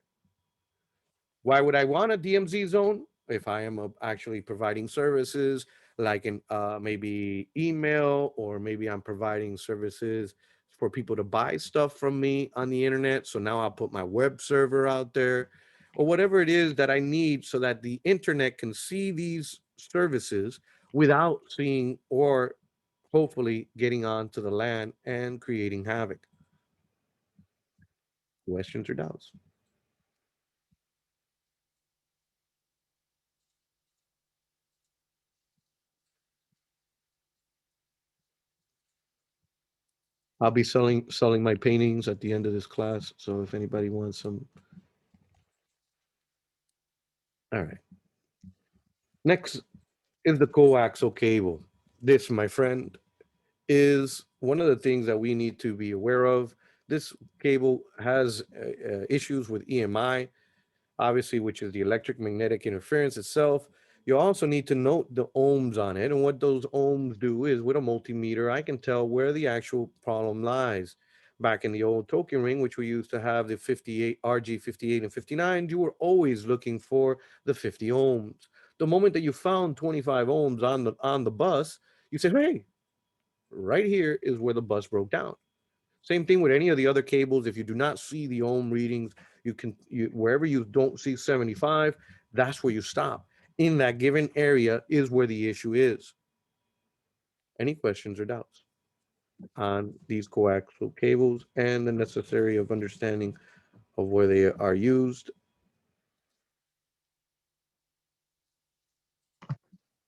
Why would I want a DMZ zone? If I am actually providing services like in maybe email, or maybe I'm providing services for people to buy stuff from me on the internet. So now I'll put my web server out there, or whatever it is that I need so that the internet can see these services without seeing or hopefully getting onto the LAN and creating havoc. Questions or doubts? I'll be selling my paintings at the end of this class. So if anybody wants some. All right. Next is the coaxial cable. This, my friend, is one of the things that we need to be aware of. This cable has issues with EMI, obviously, which is the electric magnetic interference itself. You also need to note the ohms on it. And what those ohms do is, with a multimeter, I can tell where the actual problem lies. Back in the old token ring, which we used to have the 58, RG 58 and 59, you were always looking for the 50 ohms. The moment that you found 25 ohms on the bus, you said, hey, right here is where the bus broke down. Same thing with any of the other cables. If you do not see the ohm readings, wherever you don't see 75, that's where you stop. In that given area is where the issue is. Any questions or doubts on these coaxial cables and the necessary of understanding of where they are used?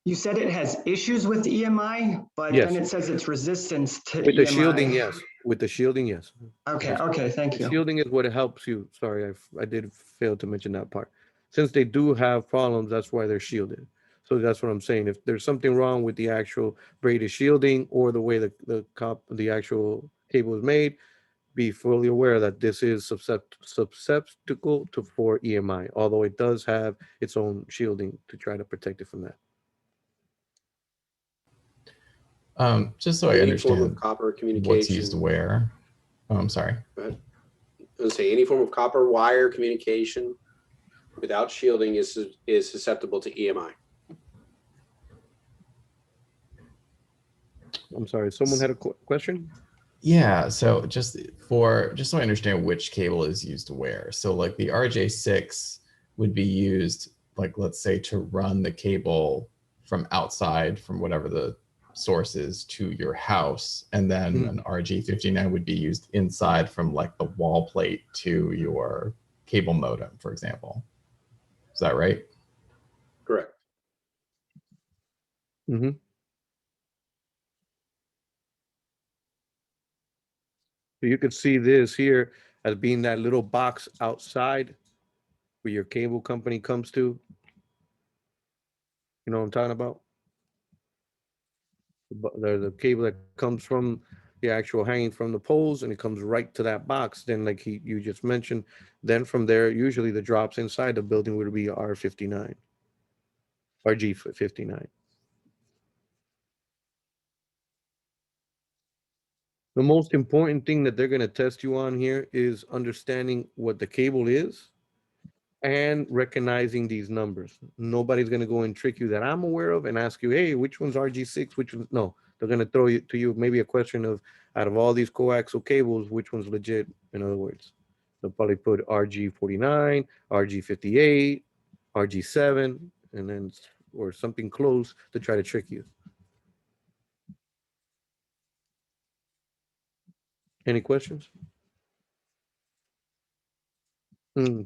You said it has issues with EMI, but Yes. then it says it's resistance to With the EMI. shielding, yes. With the shielding, yes. Okay, okay, thank The you. shielding is what helps you. Sorry, I did fail to mention that part. Since they do have problems, that's why they're shielded. So that's what I'm saying. If there's something wrong with the actual braided shielding or the way the actual cable is made, be fully aware that this is susceptible for EMI, although it does have its own shielding to try to protect it from that. Just so I Any form understand of copper what's communication. used where. Oh, I'm sorry. Go ahead. I was say any form of copper wire communication without shielding is susceptible to EMI. I'm sorry, someone had a question? Yeah, so just so I understand which cable is used where. So like the RJ6 would be used, like, let's say, to run the cable from outside, from whatever the source is, to your house. And then an RG59 would be used inside from like the wall plate to your cable modem, for example. Is that right? Correct. Mm-hmm. So you could see this here as being that little box outside where your cable company comes to. You know what I'm talking about? There's a cable that comes from the actual hanging from the poles, and it comes right to that box. Then, like you just mentioned, then from there, usually the drops inside the building would be R59, RG59. The most important thing that they're going to test you on here is understanding what the cable is and recognizing these numbers. Nobody's going to go and trick you that I'm aware of and ask you, hey, which one's RG6? Which one's no? They're going to throw you to you maybe a question of, out of all these coaxial cables, which one's legit? In other words, they'll probably put RG49, RG58, RG7, and then or something close to try to trick you. Any questions?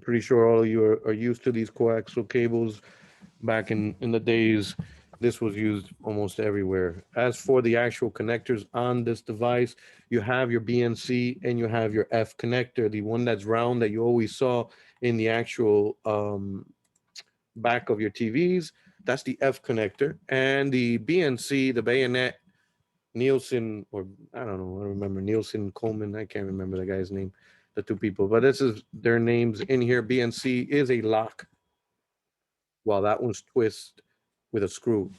Pretty sure all of you are used to these coaxial cables. Back in the days, this was used almost everywhere. As for the actual connectors on this device, you have your BNC and you have your F connector, the one that's round that you always saw in the actual back of your TVs. That's the F connector. And the BNC, the bayonet, Nielsen, or I don't know, I don't remember, Nielsen, Coleman, I can't remember the guy's name, the two people, but this is their names in here. BNC is a lock, while that one's twist with a screw.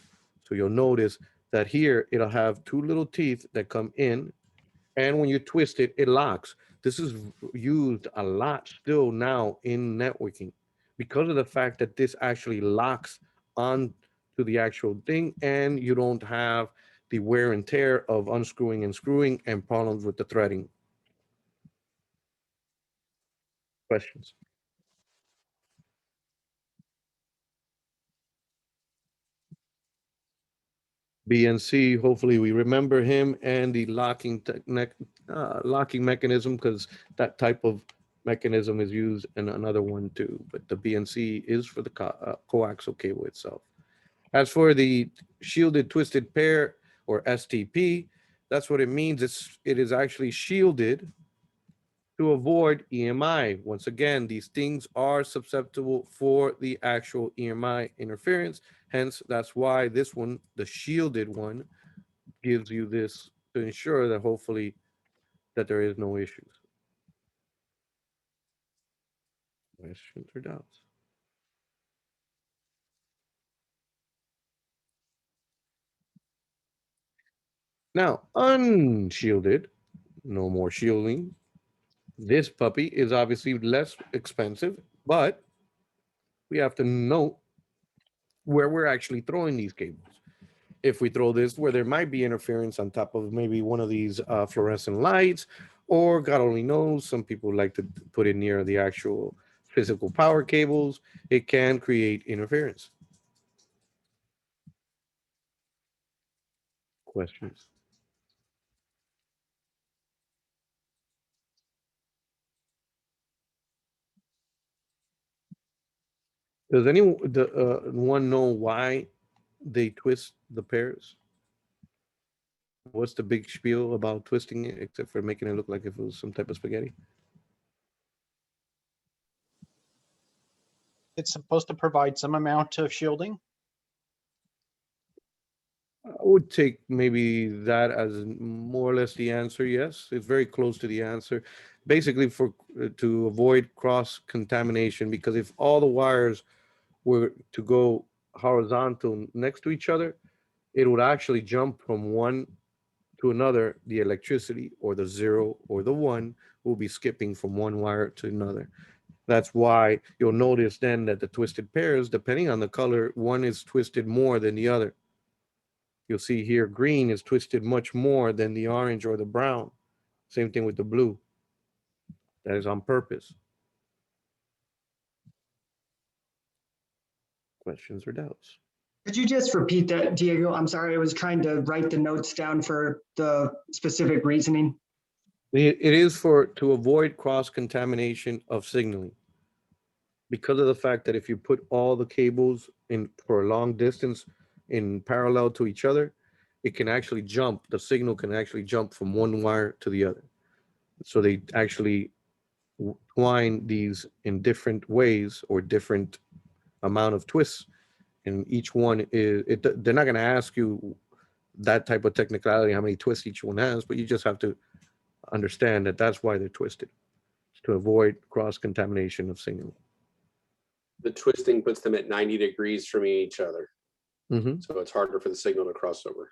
So you'll notice that here it'll have two little teeth that come in, and when you twist it, it locks. This is used a lot still now in networking because of the fact that this actually locks on to the actual thing, and you don't have the wear and tear of unscrewing and screwing and problems with the threading. Questions? BNC, hopefully we remember him and the locking locking mechanism, because that type of mechanism is used in another one too. But the BNC is for the coaxial cable itself. As for the shielded twisted pair, or STP, that's what it means. It is actually shielded to avoid EMI. Once again, these things are susceptible for the actual EMI interference. Hence, that's why this one, the shielded one, gives you this to ensure that hopefully that there is no issues. Questions or doubts? Now, unshielded, no more shielding. This puppy is obviously less expensive, but we have to note where we're actually throwing these cables. If we throw this where there might be interference on top of maybe one of these fluorescent lights, or God only knows, some people like to put it near the actual physical power cables, it can create interference. Questions? Does anyone know why they twist the pairs? What's the big spiel about twisting it, except for making it look like if it was some type of spaghetti? It's supposed to provide some amount of shielding. I would take maybe that as more or less the answer. Yes, it's very close to the answer. Basically, for to avoid cross contamination, because if all the wires were to go horizontal next to each other, it would actually jump from one to another. The electricity, or the 0 or the 1, will be skipping from one wire to another. That's why you'll notice then that the twisted pairs, depending on the color, one is twisted more than the other. You'll see here green is twisted much more than the orange or the brown. Same thing with the blue. That is on purpose. Questions or doubts? Could you just repeat that, Diego? I'm sorry, I was trying to write the notes down for the specific reasoning. It is to avoid cross-contamination of signaling. Because of the fact that if you put all the cables in for a long distance in parallel to each other, it can actually jump, the signal can actually jump from one wire to the other. So they actually twine these in different ways or different amount of twists. And each one is, they're not going to ask you that type of technicality, how many twists each one has, but you just have to understand that that's why they're twisted, to avoid cross-contamination of signal. The twisting puts them at 90 degrees from each other. Mm-hmm. So it's harder for the signal to cross over.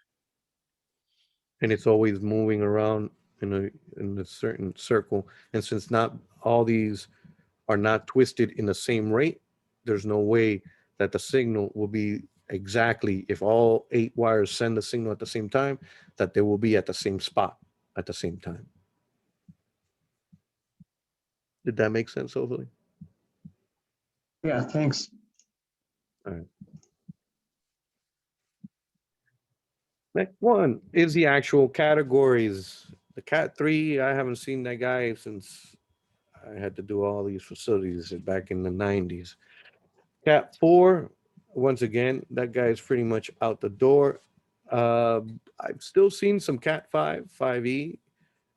And it's always moving around in a certain circle. And since not all these are not twisted in the same rate, there's no way that the signal will be exactly, if all 8 wires send the signal at the same time, that they will be at the same spot at the same time. Did that make sense, hopefully? Yeah, thanks. All right. Next one is the actual categories. The Cat 3, I haven't seen that guy since I had to do all these facilities back in the 90s. Cat 4, once again, that guy is pretty much out the door. I've still seen some Cat 5, 5E.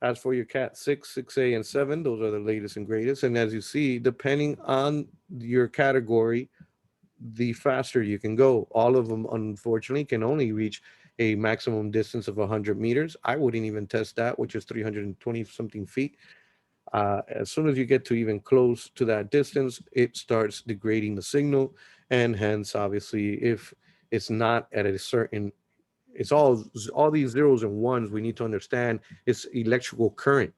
As for your Cat 6, 6A, and 7, those are the latest and greatest. And as you see, depending on your category, the faster you can go. All of them, unfortunately, can only reach a maximum distance of 100 meters. I wouldn't even test that, which is 320 something feet. As soon as you get to even close to that distance, it starts degrading the signal. And hence, obviously, if it's not at a certain, it's all these zeros and ones we need to understand it's electrical current.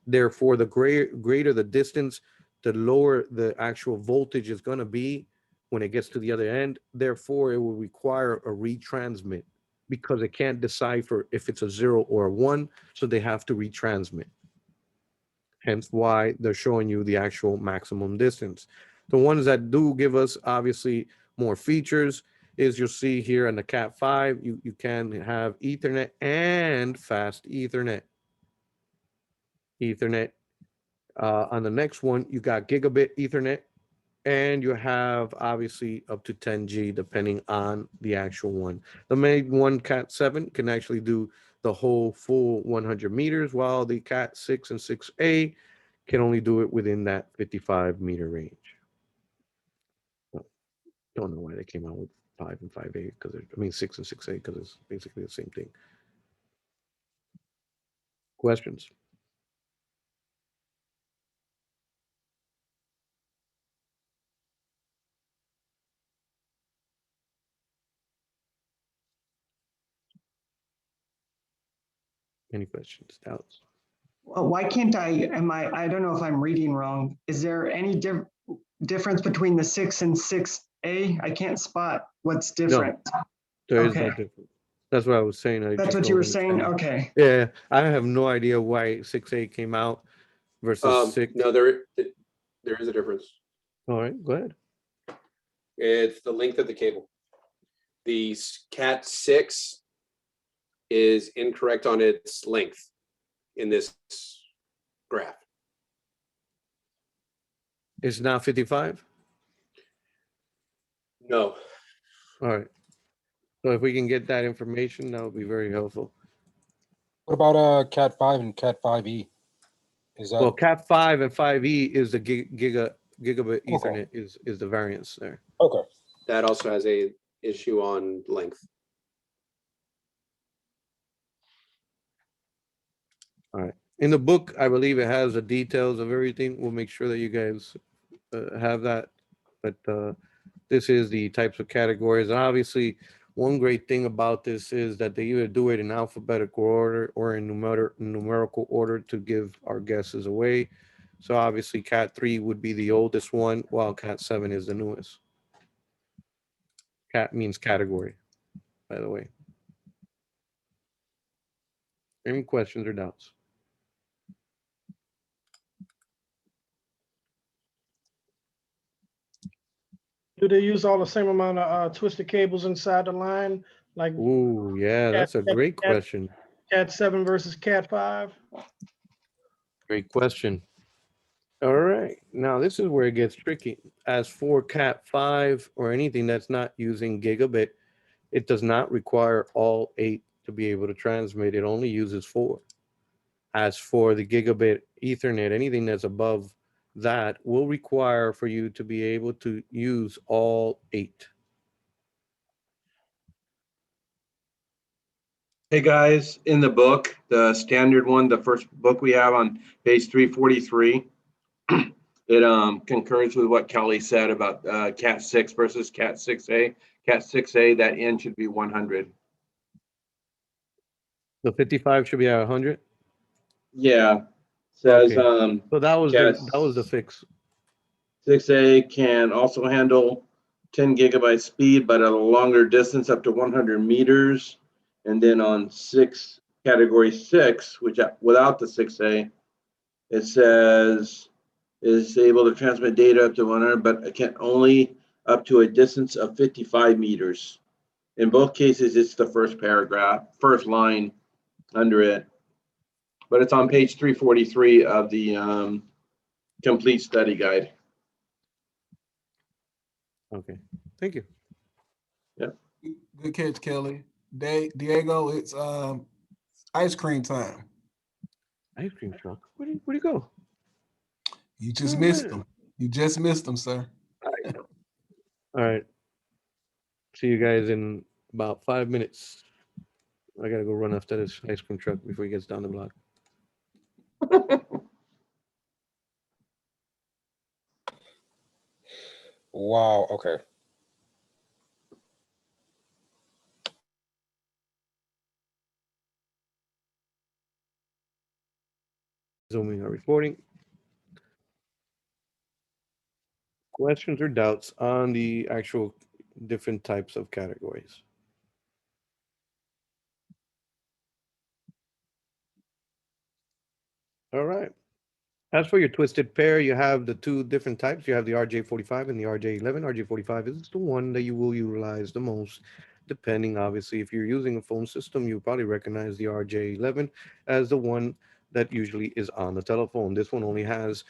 Therefore, the greater the distance, the lower the actual voltage is going to be when it gets to the other end. Therefore, it will require a retransmit because it can't decipher if it's a 0 or a 1. So they have to retransmit. Hence why they're showing you the actual maximum distance. The ones that do give us obviously more features is you'll see here in the Cat 5, you can have Ethernet and fast Ethernet. On the next one, you got gigabit Ethernet, and you have obviously up to 10G depending on the actual one. The main one, Cat 7, can actually do the whole full 100 meters, while the Cat 6 and 6A can only do it within that 55-meter range. Don't know why they came out with 5 and 5A, because I mean 6 and 6A, because it's basically the same thing. Questions? Any questions, doubts? Well, why can't I don't know if I'm reading wrong. Is there any difference between the 6 and 6A? I can't spot what's different. There is no difference. That's what I was saying. That's what you were saying? Okay. Yeah, I have no idea why 6A came out versus 6. No, there is a difference. All right, go ahead. It's the length of the cable. The Cat 6 is incorrect on its length in this graph. It's now 55? No. All right. So if we can get that information, that would be very helpful. What about Cat 5 and Cat 5e? Is that Well, Cat 5 and 5E is the gigabit Ethernet is the variance there. okay? That also has a issue on length. All right. In the book, I believe it has the details of everything. We'll make sure that you guys have that. But this is the types of categories. And obviously, one great thing about this is that they either do it in alphabetical order or in numerical order to give our guesses away. So obviously, Cat 3 would be the oldest one, while Cat 7 is the newest. Cat means category, by the way. Any questions or doubts? Do they use all the same amount of twisted cables inside the line? Like Ooh, yeah, Cat, that's a great Cat, question. Cat 7 versus Cat 5? Great question. All right, now this is where it gets tricky. As for Cat 5 or anything that's not using gigabit, it does not require all 8 to be able to transmit. It only uses 4. As for the gigabit Ethernet, anything that's above that will require for you to be able to use all 8. Hey guys, in the book, the standard one, the first book we have on page 343, it concurs with what Kelly said about Cat 6 versus Cat 6A. Cat 6A, that N should be 100. The 55 should be at 100. Yeah, says Okay. So that was Cat the fix. 6A can also handle 10 gigabyte speed, but at a longer distance, up to 100 meters. And then on category 6, which without the 6A, it says is able to transmit data up to 100, but it can only up to a distance of 55 meters. In both cases, it's the first paragraph, first line under it. But it's on page 343 of the complete study guide. Okay, thank you. Yeah. Good catch, Kelly. Diego, it's ice cream time. Ice cream truck. Where'd he go? You just missed them. You just missed them, sir. All right. See you guys in about 5 minutes. I gotta go run after this ice cream truck before he gets down the block. Wow. Okay. Zooming our reporting. Questions or doubts on the actual different types of categories? All right. As for your twisted pair, you have the 2 different types. You have the RJ45 and the RJ11. RJ45 is the one that you will utilize the most, depending, obviously, if you're using a phone system, you probably recognize the RJ11 as the one that usually is on the telephone. This one only has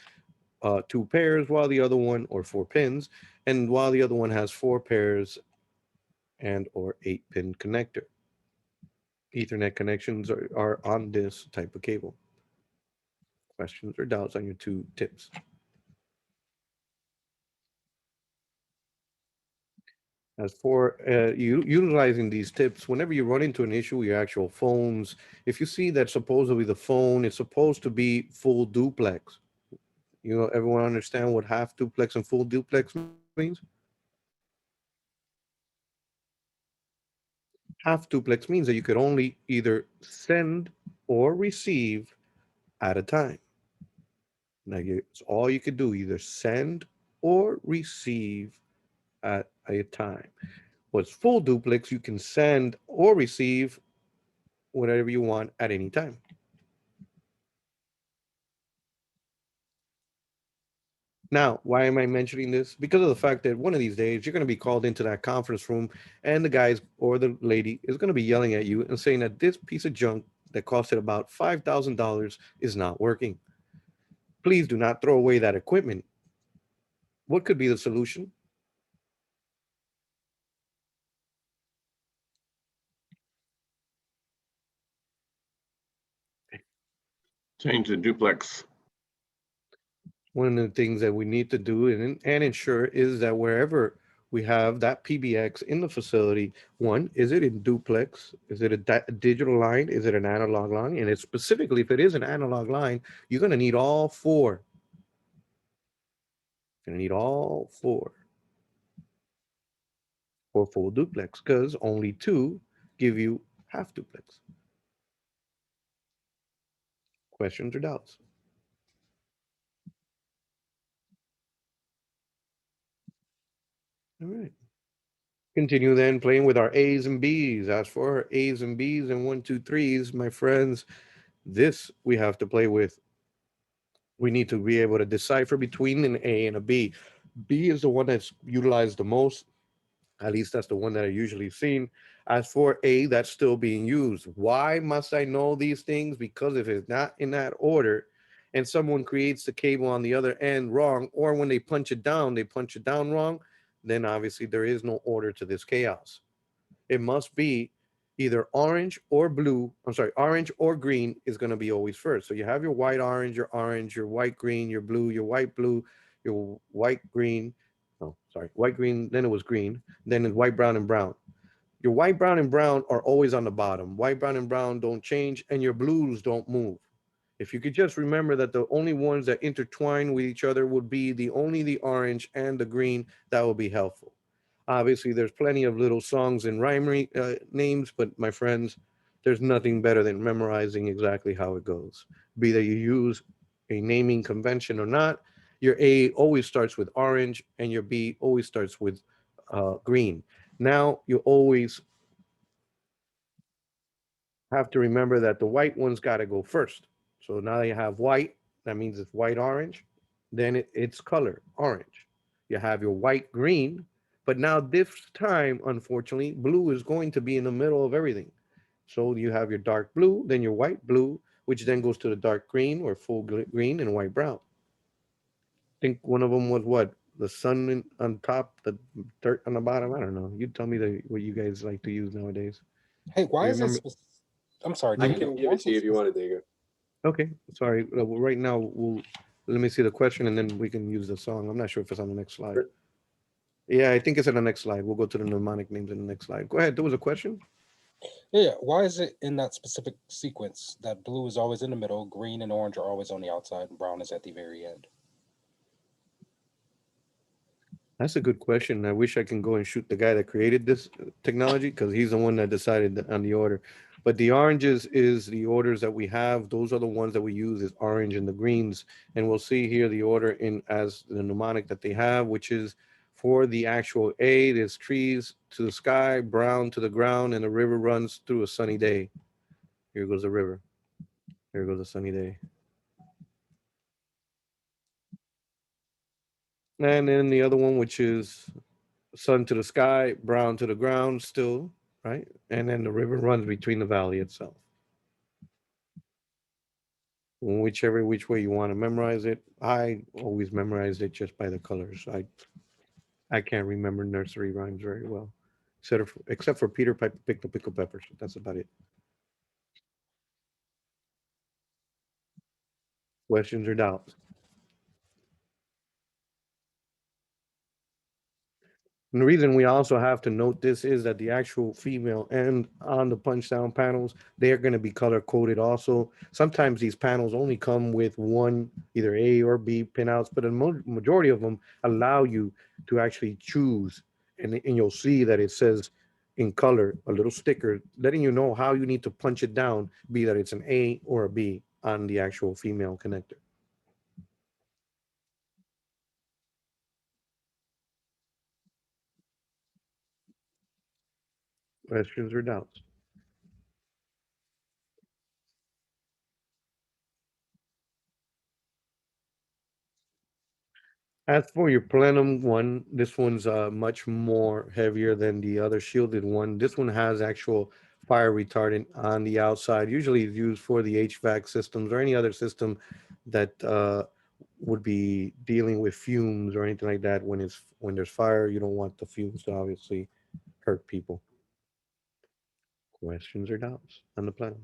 2 pairs, while the other one, or 4 pins, and while the other one has 4 pairs and or 8-pin connector. Ethernet connections are on this type of cable. Questions or doubts on your 2 tips? As for utilizing these tips, whenever you run into an issue with your actual phones, if you see that supposedly the phone is supposed to be full duplex, everyone understand what half duplex and full duplex means? Half duplex means that you could only either send or receive at a time. Now, it's all you could do, either send or receive at a time. What's full duplex, you can send or receive whatever you want at any time. Now, why am I mentioning this? Because of the fact that one of these days you're going to be called into that conference room and the guys or the lady is going to be yelling at you and saying that this piece of junk that costed about $5,000 is not working. Please do not throw away that equipment. What could be the solution? Change the duplex. One of the things that we need to do and ensure is that wherever we have that PBX in the facility, one, is it in duplex? Is it a digital line? Is it an analog line? And it's specifically, if it is an analog line, you're going to need all 4. You're going to need all 4 for full duplex, because only 2 give you half duplex. Questions or doubts? All right. Continue then playing with our A's and B's. As for our A's and B's and 1, 2, 3s, my friends, this we have to play with. We need to be able to decipher between an A and a B. B is the one that's utilized the most. At least that's the one that I usually seen. As for A, that's still being used. Why must I know these things? Because if it's not in that order and someone creates the cable on the other end wrong, or when they punch it down, they punch it down wrong, then obviously there is no order to this chaos. It must be either orange or blue. I'm sorry, orange or green is going to be always first. So you have your white orange, your white green, your blue, your white blue, your white green. Oh, sorry, white green. Then it was green. Then it's white, brown, and brown. Your white, brown, and brown are always on the bottom. White, brown, and brown don't change, and your blues don't move. If you could just remember that the only ones that intertwine with each other would be only the orange and the green, that will be helpful. Obviously, there's plenty of little songs and rhyme names, but my friends, there's nothing better than memorizing exactly how it goes. Be that you use a naming convention or not, your A always starts with orange and your B always starts with green. Now, you always have to remember that the white one's got to go first. So now you have white, that means it's white orange, then it's color orange. You have your white green, but now this time, unfortunately, blue is going to be in the middle of everything. So you have your dark blue, then your white blue, which then goes to the dark green or full green and white brown. I think one of them was what? The sun on top, the dirt on the bottom. I don't know. You tell me what you guys like to use nowadays. Hey, why You is it? remember? I'm sorry, I Diego. can give it to you if you want it, Diego. Okay, sorry. Right now, let me see the question and then we can use the song. I'm not sure if it's on the next slide. Sure. Yeah, I think it's on the next slide. We'll go to the mnemonic names in the next slide. Go ahead. There was a question. Yeah, why is it in that specific sequence that blue is always in the middle, green and orange are always on the outside, and brown is at the very end? That's a good question. I wish I can go and shoot the guy that created this technology because he's the one that decided on the order. But the oranges is the orders that we have. Those are the ones that we use is orange and the greens. And we'll see here the order in as the mnemonic that they have, which is for the actual A, there's trees to the sky, brown to the ground, and the river runs through a sunny day. Here goes the river. Here goes a sunny day. And then the other one, which is sun to the sky, brown to the ground still, right? And then the river runs between the valley itself. Whichever which way you want to memorize it. I always memorize it just by the colors. I can't remember nursery rhymes very well, except for Peter Piper picked the pickle peppers. That's about it. Questions or doubts? And the reason we also have to note this is that the actual female and on the punch down panels, they are going to be color coded also. Sometimes these panels only come with one, either A or B pinouts, but the majority of them allow you to actually choose. And you'll see that it says in color, a little sticker, letting you know how you need to punch it down, be that it's an A or a B on the actual female connector. Questions or doubts? As for your plenum one, this one's much more heavier than the other shielded one. This one has actual fire retardant on the outside. Usually it's used for the HVAC systems or any other system that would be dealing with fumes or anything like that. When there's fire, you don't want the fumes to obviously hurt people. Questions or doubts on the plenum?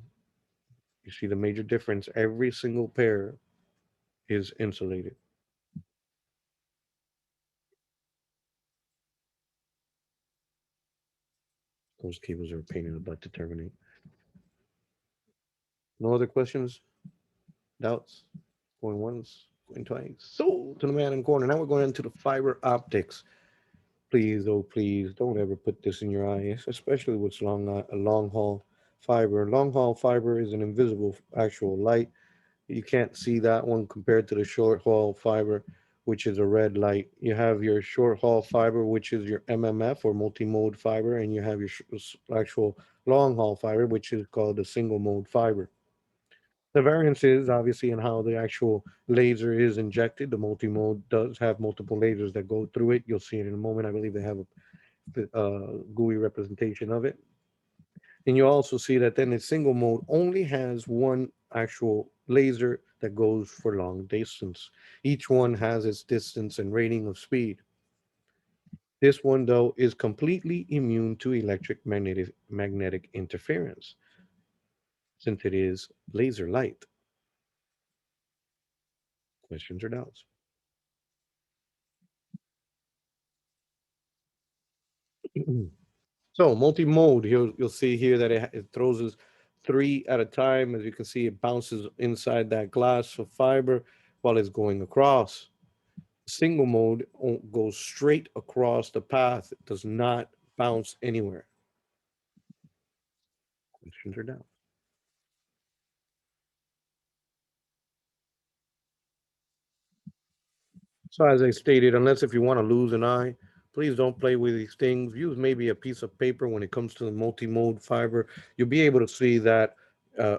You see the major difference. Every single pair is insulated. Those cables are a pain in the butt to terminate. No other questions, doubts, going once, going twice. So to the man in the corner. Now we're going into the fiber optics. Please, oh please, don't ever put this in your eyes, especially with long haul fiber. Long haul fiber is an invisible actual light. You can't see that one compared to the short haul fiber, which is a red light. You have your short haul fiber, which is your MMF or multi-mode fiber, and you have your actual long haul fiber, which is called the single mode fiber. The variance is obviously in how the actual laser is injected. The multi-mode does have multiple lasers that go through it. You'll see it in a moment. I believe they have a GUI representation of it. And you also see that then the single mode only has one actual laser that goes for long distance. Each one has its distance and rating of speed. This one, though, is completely immune to magnetic interference since it is laser light. Questions or doubts? So multi-mode, you'll see here that it throws us 3 at a time. As you can see, it bounces inside that glass of fiber while it's going across. Single mode goes straight across the path. It does not bounce anywhere. Questions or doubts? So as I stated, unless if you want to lose an eye, please don't play with these things. Use maybe a piece of paper when it comes to the multi-mode fiber. You'll be able to see that,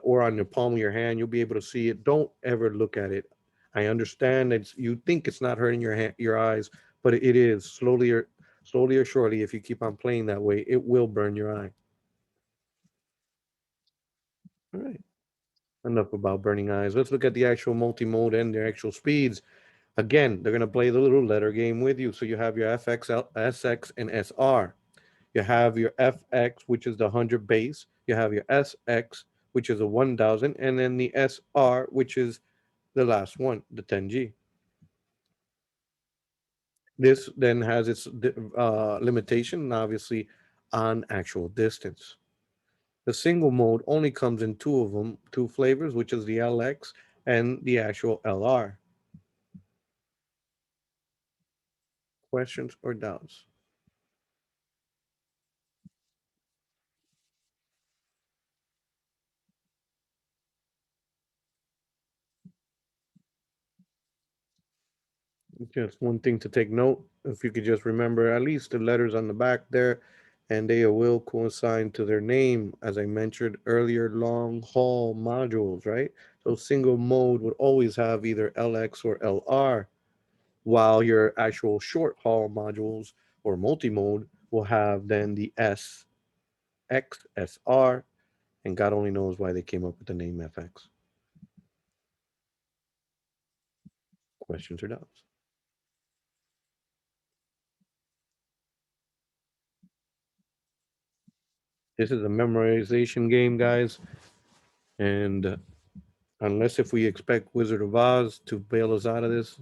or on the palm of your hand, you'll be able to see it. Don't ever look at it. I understand that you think it's not hurting your eyes, but it is. Slowly or surely, if you keep on playing that way, it will burn your eye. All right. Enough about burning eyes. Let's look at the actual multi-mode and their actual speeds. Again, they're going to play the little letter game with you. So you have your FX, SX, and SR. You have your FX, which is the 100 base. You have your SX, which is a 1000. And then the SR, which is the last one, the 10G. This then has its limitation, obviously, on actual distance. The single mode only comes in 2 of them, 2 flavors, which is the LX and the actual LR. Questions or doubts? Just one thing to take note, if you could just remember at least the letters on the back there, and they will coincide to their name, as I mentioned earlier, long haul modules, right? So single mode would always have either LX or LR, while your actual short haul modules or multi-mode will have then the SX, SR, and God only knows why they came up with the name FX. Questions or doubts? This is a memorization game, guys. And unless if we expect Wizard of Oz to bail us out of this,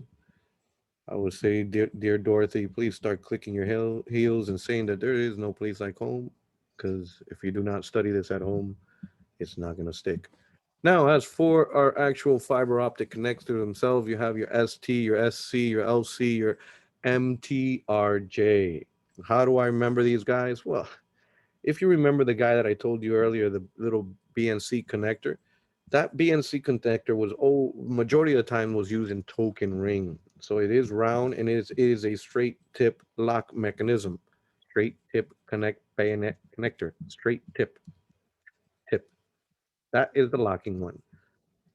I would say, dear Dorothy, please start clicking your heels and saying that there is no place like home. Because if you do not study this at home, it's not going to stick. Now, as for our actual fiber optic connector themselves, you have your ST, your SC, your LC, your MTRJ. How do I remember these guys? Well, if you remember the guy that I told you earlier, the little Bnc connector, that Bnc connector was majority of the time was used in token ring. So it is round and it is a straight tip lock mechanism. Straight tip connect bayonet connector. Straight tip. That is the locking one.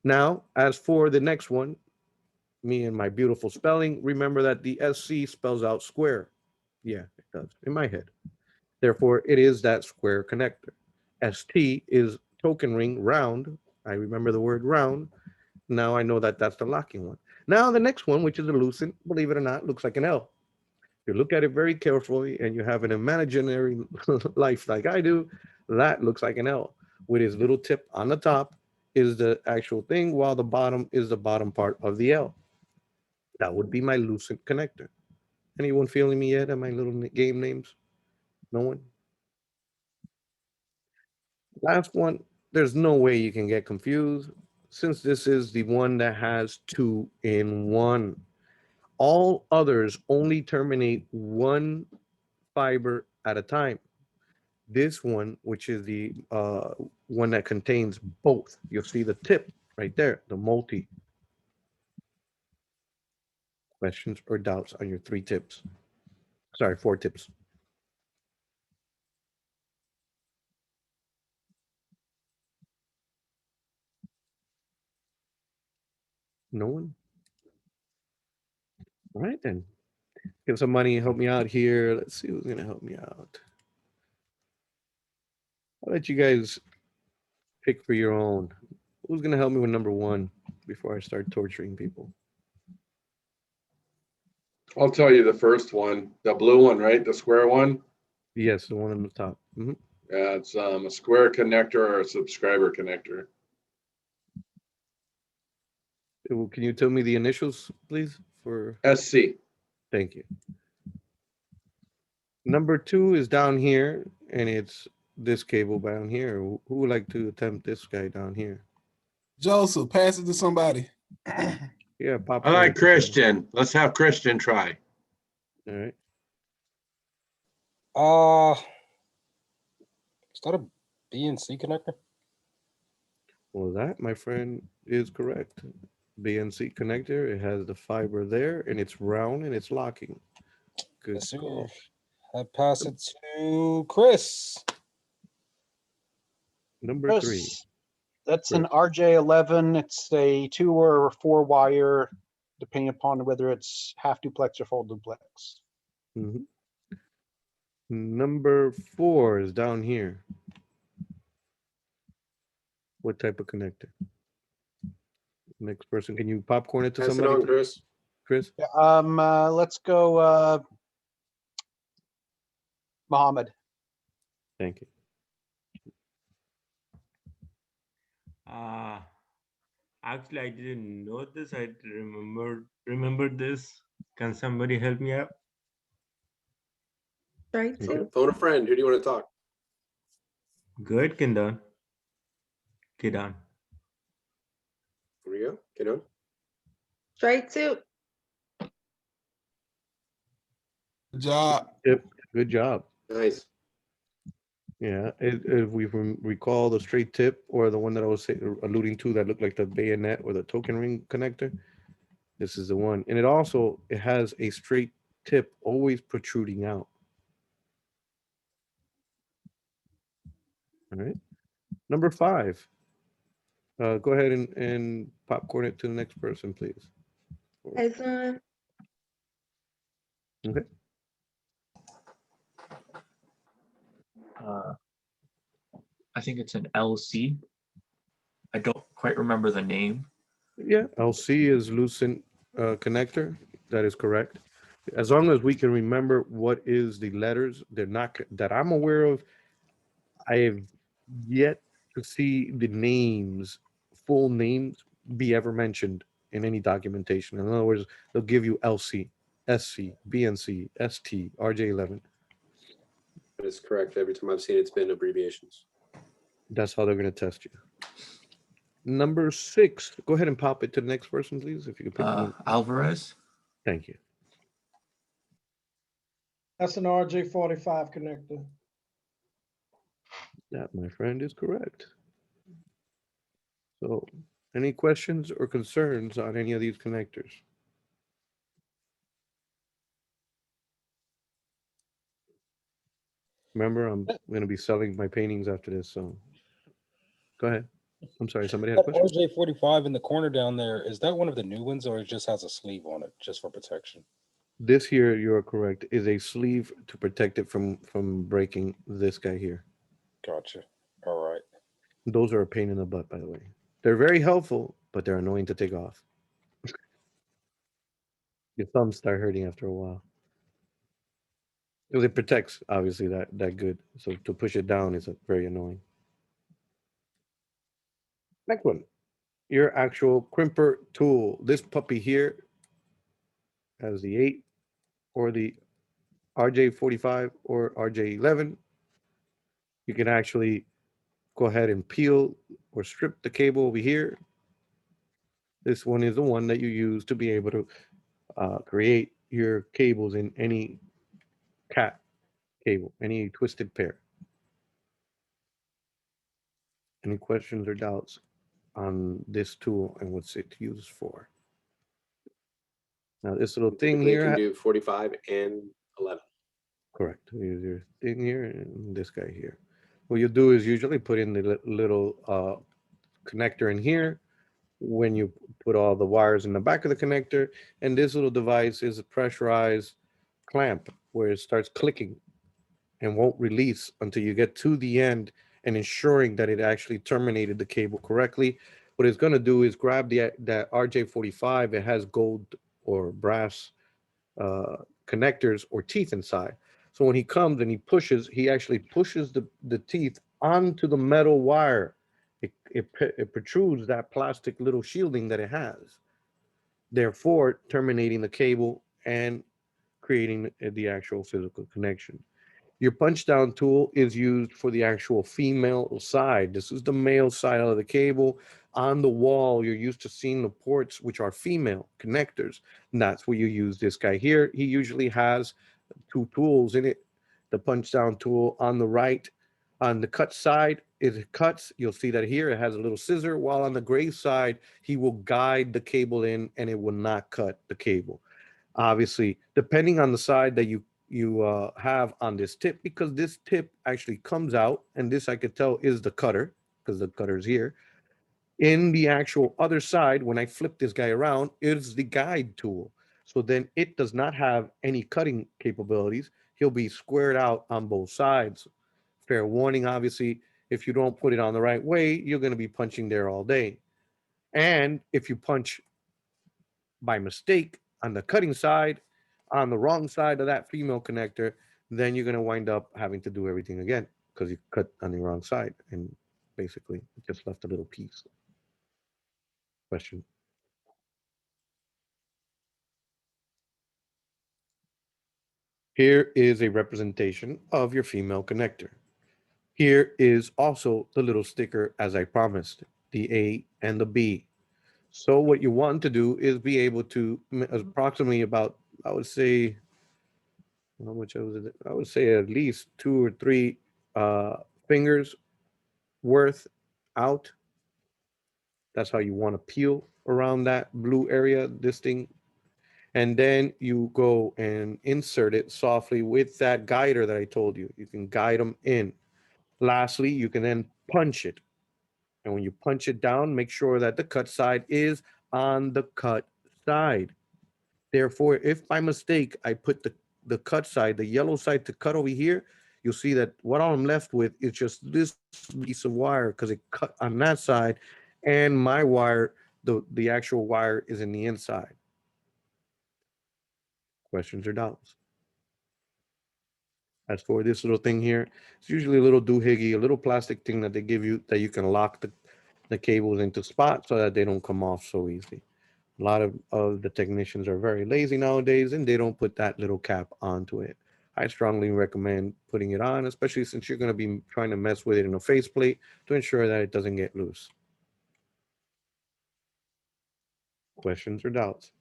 Now, as for the next one, me and my beautiful spelling, remember that the SC spells out square. Yeah, it does in my head. Therefore, it is that square connector. ST is token ring round. I remember the word round. Now I know that that's the locking one. Now the next one, which is a lucent, believe it or not, looks like an L. If you look at it very carefully and you have an imaginary life like I do, that looks like an L. With his little tip on the top is the actual thing, while the bottom is the bottom part of the L. That would be my lucent connector. Anyone feeling me yet at my little game names? No one? Last one, there's no way you can get confused since this is the one that has 2 in 1. All others only terminate one fiber at a time. This one, which is the one that contains both, you'll see the tip right there, the multi. questions or doubts on your 3 tips? Sorry, 4 tips. No one? All right, then. Give some money, help me out here. Let's see who's gonna help me out. I'll let you guys pick for your own. Who's gonna help me with number 1 before I start torturing people? I'll tell you the first one, the blue one, right? The square one. Yes, the one on the top. Yeah, it's a square connector or a subscriber connector. Can you tell me the initials, please? For SC. Thank you. Number 2 is down here, and it's this cable down here. Who would like to attempt this guy down here? Joseph, pass it to somebody. Yeah, pop. I like Christian. Let's have Christian try. All right. Is that a Bnc connector? Well, that, my friend, is correct. Bnc connector. It has the fiber there, and it's round, and it's locking. Good Yes, sir. call. I pass it to Chris. Number 3. Chris, that's an RJ11. It's a 2 or 4 wire, depending upon whether it's half duplex or full duplex. Number 4 is down here. What type of connector? Next person, can you popcorn it to Pass it somebody? on, Chris. Chris? Yeah, let's go Mohammed. Thank you. Actually, I didn't know this. I remembered this. Can somebody help me out? Okay. Phone a friend. Who do you want to talk? Good, Kindan. Kidan. Here we go. Get on. Straight to. Good job. Yep. Good job. Nice. Yeah, if we recall the straight tip or the one that I was alluding to that looked like the bayonet or the token ring connector, this is the one. And it has a straight tip always protruding out. All right. Number 5. Go ahead and popcorn it to the next person, please. Excellent. Okay. I think it's an LC. I don't quite remember the name. Yeah, LC is Lucent connector. That is correct. As long as we can remember what is the letters, they're not that I'm aware of. I have yet to see the names, full names, be ever mentioned in any documentation. In other words, they'll give you LC, SC, BNC, ST, RJ11. That is correct. Every time I've seen it's been abbreviations. That's how they're going to test you. Number 6. Go ahead and pop it to the next person, please. If you could pick one. Alvarez. Thank you. That's an RJ45 connector. That, my friend, is correct. So, any questions or concerns on any of these connectors? Remember, I'm going to be selling my paintings after this, so go ahead. I'm sorry, somebody had a That question? RJ45 in the corner down there, is that one of the new ones or it just has a sleeve on it just for protection? This here, you're correct, is a sleeve to protect it from breaking this guy here. Gotcha. All right. Those are a pain in the butt, by the way. They're very helpful, but they're annoying to take off. Your thumbs start hurting after a while. Because it protects, obviously, that good. So to push it down is very annoying. Next one, your actual crimper tool. This puppy here has the 8 or the RJ45 or RJ11. You can actually go ahead and peel or strip the cable over here. This one is the one that you use to be able to create your cables in any cat cable, any twisted pair. Any questions or doubts on this tool and what's it used for? Now this little thing Typically, it here, can do 45 and 11. correct. Here's your thing here and this guy here. What you do is usually put in the little connector in here when you put all the wires in the back of the connector. And this little device is a pressurized clamp where it starts clicking and won't release until you get to the end and ensuring that it actually terminated the cable correctly. What it's going to do is grab that RJ45. It has gold or brass connectors or teeth inside. So when he comes and he pushes, he actually pushes the teeth onto the metal wire. It protrudes that plastic little shielding that it has, therefore terminating the cable and creating the actual physical connection. Your punch down tool is used for the actual female side. This is the male side of the cable. On the wall, you're used to seeing the ports, which are female connectors. And that's where you use this guy here. He usually has two tools in it. The punch down tool on the right, on the cut side, it cuts. You'll see that here it has a little scissor, while on the gray side, he will guide the cable in and it will not cut the cable. Obviously, depending on the side that you have on this tip, because this tip actually comes out, and this I could tell is the cutter because the cutter's here. In the actual other side, when I flip this guy around, is the guide tool. So then it does not have any cutting capabilities. He'll be squared out on both sides. Fair warning, obviously, if you don't put it on the right way, you're going to be punching there all day. And if you punch by mistake on the cutting side, on the wrong side of that female connector, then you're going to wind up having to do everything again because you cut on the wrong side and basically just left a little piece. Question. Here is a representation of your female connector. Here is also the little sticker, as I promised, the A and the B. So what you want to do is be able to approximately about, I would say, how much was it? I would say at least 2 or 3 fingers worth out. That's how you want to peel around that blue area, this thing. And then you go and insert it softly with that guider that I told you. You can guide them in. Lastly, you can then punch it. And when you punch it down, make sure that the cut side is on the cut side. Therefore, if by mistake I put the cut side, the yellow side to cut over here, you'll see that what I'm left with is just this piece of wire because it cut on that side, and my wire, the actual wire is in the inside. Questions or doubts? As for this little thing here, it's usually a little doohickey, a little plastic thing that they give you that you can lock the cables into spots so that they don't come off so easily. A lot of the technicians are very lazy nowadays and they don't put that little cap onto it. I strongly recommend putting it on, especially since you're going to be trying to mess with it in a faceplate to ensure that it doesn't get loose. Questions or doubts?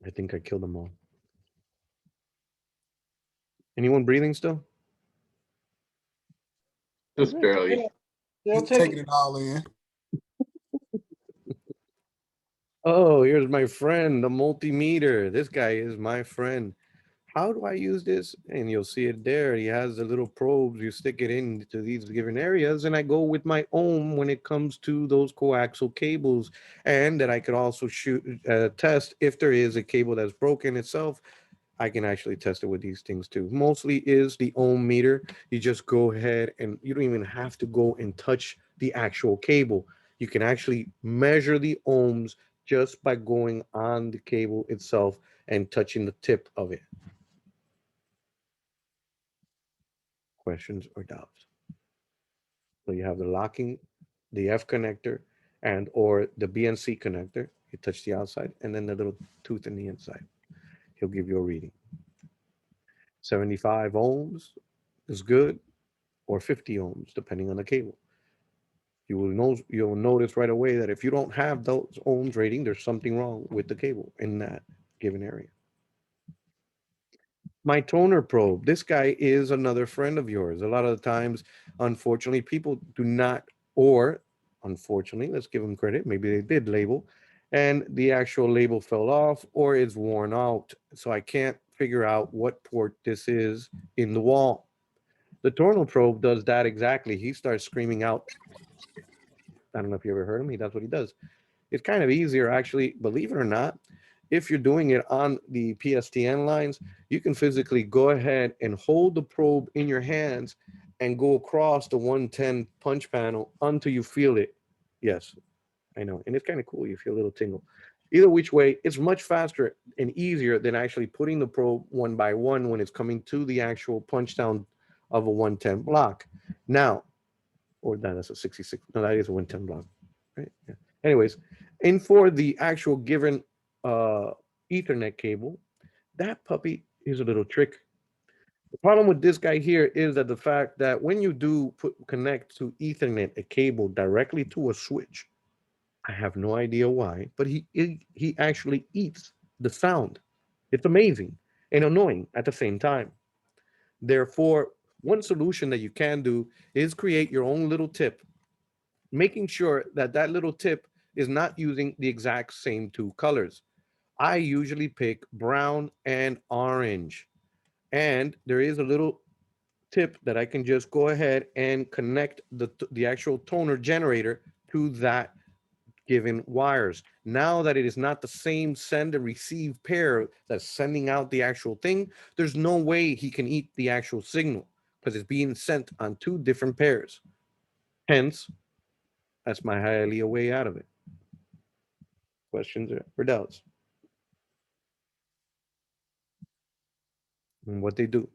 I think I killed them all. Anyone breathing still? Just barely. Just taking it all in. Oh, here's my friend, the multimeter. This guy is my friend. How do I use this? And you'll see it there. He has the little probes. You stick it into these given areas, and I go with my ohm when it comes to those coaxial cables, and that I could also test if there is a cable that's broken itself. I can actually test it with these things too. Mostly is the ohm meter. You just go ahead and you don't even have to go and touch the actual cable. You can actually measure the ohms just by going on the cable itself and touching the tip of it. Questions or doubts? So you have the locking, the F connector, and or the Bnc connector. You touch the outside and then the little tooth in the inside. He'll give you a reading. 75 ohms is good, or 50 ohms, depending on the cable. You'll notice right away that if you don't have those ohms rating, there's something wrong with the cable in that given area. My toner probe. This guy is another friend of yours. A lot of the times, unfortunately, people do not, or unfortunately. Let's give them credit. Maybe they did label, and the actual label fell off or is worn out. So I can't figure out what port this is in the wall. The tonal probe does that exactly. He starts screaming out. I don't know if you ever heard him. That's what he does. It's kind of easier, actually, believe it or not. If you're doing it on the PSTN lines, you can physically go ahead and hold the probe in your hands and go across the 110 punch panel until you feel it. Yes, I know. And it's kind of cool. You feel a little tingle. Either which way, it's much faster and easier than actually putting the probe one by one when it's coming to the actual punch down of a 110 block. Now, or that's a 66. No, that is a 110 block, right? Yeah. Anyways, and for the actual given Ethernet cable, that puppy is a little trick. The problem with this guy here is that the fact that when you do connect to Ethernet a cable directly to a switch, I have no idea why, but he actually eats the sound. It's amazing and annoying at the same time. Therefore, one solution that you can do is create your own little tip, making sure that that little tip is not using the exact same two colors. I usually pick brown and orange. And there is a little tip that I can just go ahead and connect the actual toner generator to that given wires. Now that it is not the same send and receive pair that's sending out the actual thing, there's no way he can eat the actual signal because it's being sent on two different pairs. Hence, that's my Hialeah way out of it. Questions or doubts? And what they do.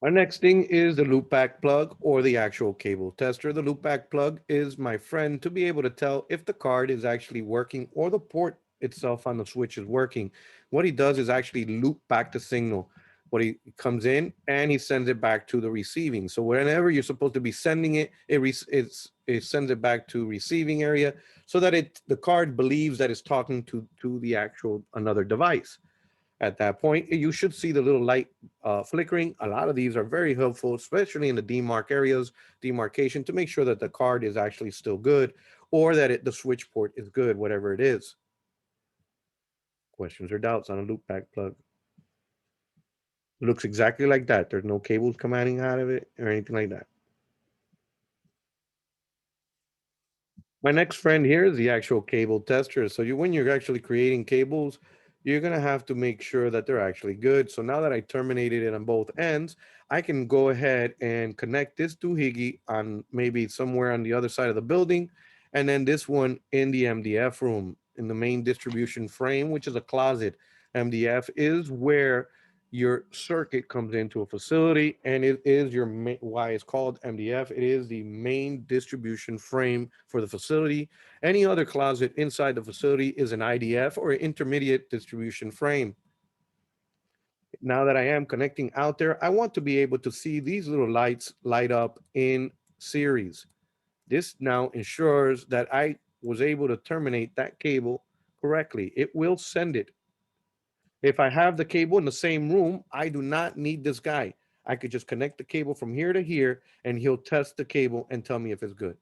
Our next thing is the loopback plug or the actual cable tester. The loopback plug is my friend to be able to tell if the card is actually working or the port itself on the switch is working. What he does is actually loop back the signal. What he comes in and he sends it back to the receiving. So whenever you're supposed to be sending it, it sends it back to receiving area so that the card believes that it's talking to the actual another device. At that point, you should see the little light flickering. A lot of these are very helpful, especially in the demarcation, to make sure that the card is actually still good or that the switch port is good, whatever it is. Questions or doubts on a loopback plug? It looks exactly like that. There's no cables coming out of it or anything like that. My next friend here is the actual cable tester. So when you're actually creating cables, you're going to have to make sure that they're actually good. So now that I terminated it on both ends, I can go ahead and connect this doohickey on maybe somewhere on the other side of the building. And then this one in the MDF room in the main distribution frame, which is a closet. MDF is where your circuit comes into a facility, and it is why it's called MDF. It is the main distribution frame for the facility. Any other closet inside the facility is an IDF or an intermediate distribution frame. Now that I am connecting out there, I want to be able to see these little lights light up in series. This now ensures that I was able to terminate that cable correctly. It will send it. If I have the cable in the same room, I do not need this guy. I could just connect the cable from here to here, and he'll test the cable and tell me if it's good.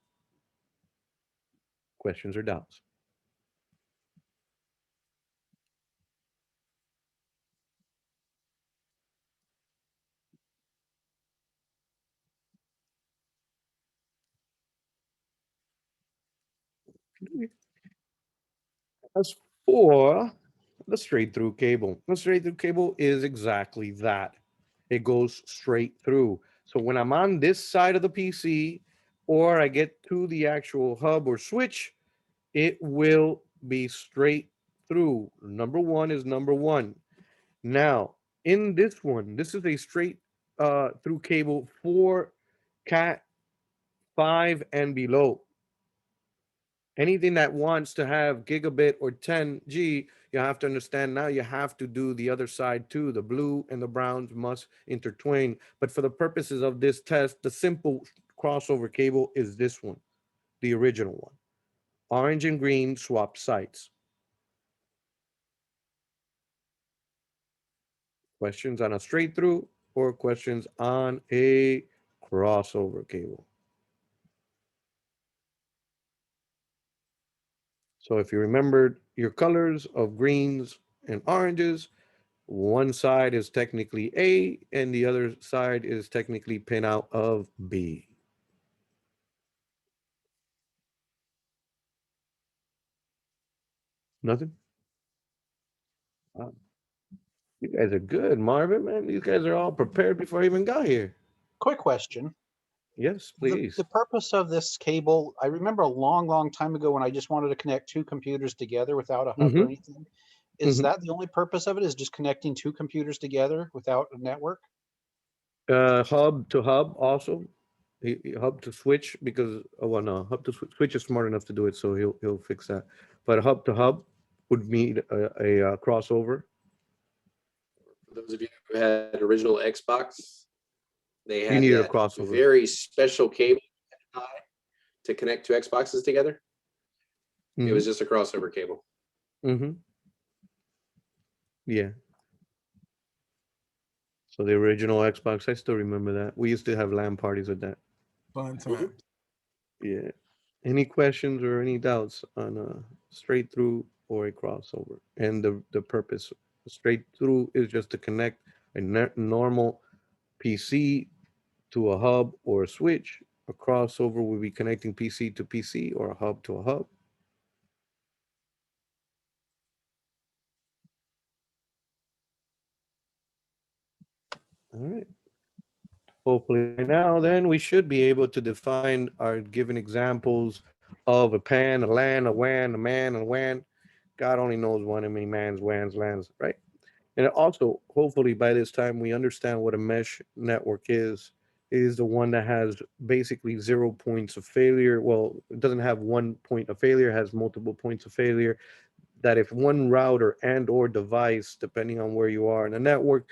Questions or doubts? As for the straight through cable, the straight through cable is exactly that. It goes straight through. So when I'm on this side of the PC or I get to the actual hub or switch, it will be straight through. Number one is number one. Now, in this one, this is a straight through cable for Cat 5 and below. Anything that wants to have gigabit or 10G, you have to understand now you have to do the other side too. The blue and the browns must intertwine. But for the purposes of this test, the simple crossover cable is this one, the original one. Orange and green swap sites. Questions on a straight through or questions on a crossover cable? So if you remembered your colors of greens and oranges, one side is technically A and the other side is technically pin out of B. Nothing? Wow. You guys are good, Marvin, man. These guys are all prepared before I even got here. Quick question. Yes, please. The purpose of this cable, I remember a long time ago when I just wanted to connect two computers together without a hub or anything. Is that the only purpose of it, is just connecting two computers together without a network? Hub to hub also. Hub to switch because, oh, well, no, hub to switch is smart enough to do it, so he'll fix that. But hub to hub would mean a crossover. For those of you who had original Xbox, they You had need a that crossover. very special cable to connect two Xboxes together. It was just a crossover cable. Yeah. So the original Xbox, I still remember that. We used to have LAN parties with that. Fun time. Yeah. Any questions or any doubts on a straight through or a crossover? And the purpose, straight through is just to connect a normal PC to a hub or a switch. A crossover will be connecting PC to PC or a hub to a hub. All right. Hopefully now then we should be able to define our given examples of a PAN, a LAN, a WAN, a MAN, and a WAN. God only knows how many MANs, WANs, LANs, right? And also, hopefully by this time we understand what a mesh network is. It is the one that has basically 0 points of failure. Well, it doesn't have 1 point of failure, it has multiple points of failure. That if one router and or device, depending on where you are in the network,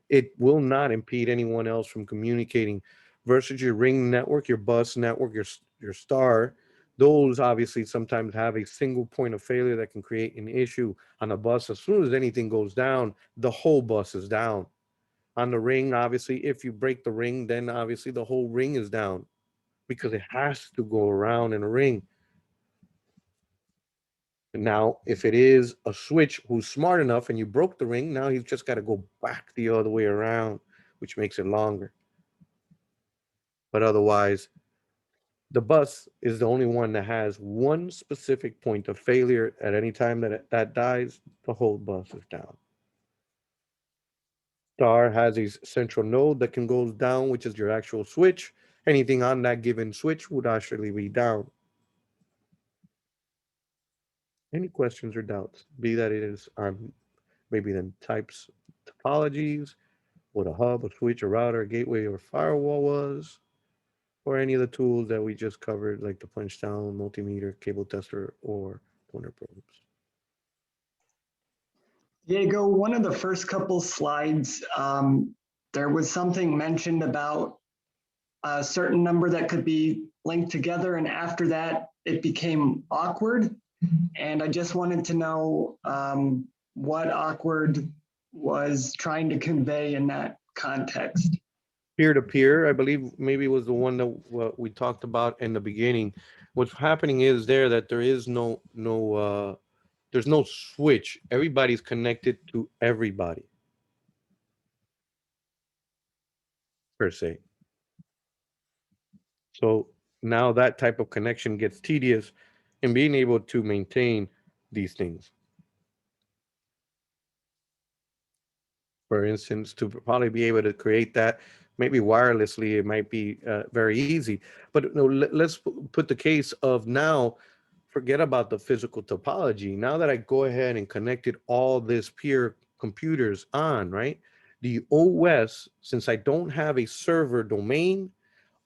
it will not impede anyone else from communicating. Versus your ring network, your bus network, your star, those obviously sometimes have a single point of failure that can create an issue on a bus. As soon as anything goes down, the whole bus is down. On the ring, obviously, if you break the ring, then obviously the whole ring is down because it has to go around in a ring. Now, if it is a switch who's smart enough and you broke the ring, now he's just got to go back the other way around, which makes it longer. But otherwise, the bus is the only one that has one specific point of failure. At any time that dies, the whole bus is down. Star has a central node that can go down, which is your actual switch. Anything on that given switch would actually be down. Any questions or doubts? Be that it is maybe then types, topologies, what a hub, a switch, a router, a gateway, or firewall was, or any of the tools that we just covered, like the punch down, multimeter, cable tester, or pointer probes. Diego, one of the first couple slides, there was something mentioned about a certain number that could be linked together, and after that, it became awkward. And I just wanted to know what awkward was trying to convey in that context. Peer-to-peer, I believe maybe was the one that we talked about in the beginning. What's happening is there that there is there's no switch. Everybody's connected to everybody, per se. So now that type of connection gets tedious in being able to maintain these things. For instance, to probably be able to create that, maybe wirelessly, it might be very easy. But no, let's put the case of now, forget about the physical topology. Now that I go ahead and connected all this peer computers on, right? The OS, since I don't have a server domain,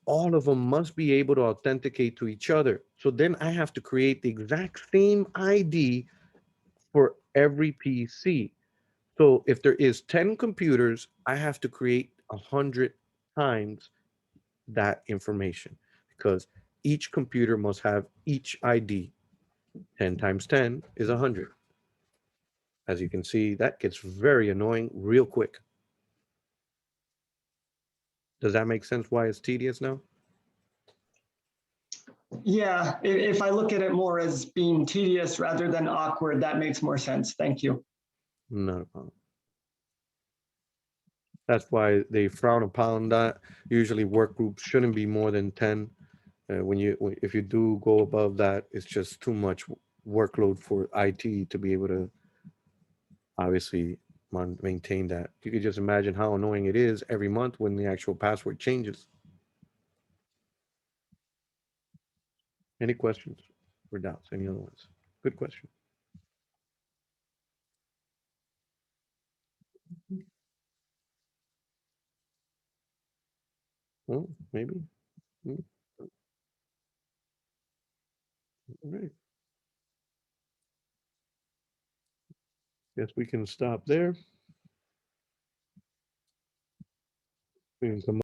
all of them must be able to authenticate to each other. So then I have to create the exact same ID for every PC. So if there is 10 computers, I have to create 100 times that information because each computer must have each ID. 10 times 10 is 100. As you can see, that gets very annoying real quick. Does that make sense why it's tedious now? Yeah, if I look at it more as being tedious rather than awkward, that makes more sense. Thank you. Not a problem. That's why they frown upon that. Usually work groups shouldn't be more than 10. If you do go above that, it's just too much workload for IT to be able to obviously maintain that. You could just imagine how annoying it is every month when the actual password changes. Any questions or doubts? Any other ones? Good question. Well, maybe. All right. Guess we can stop there. We can come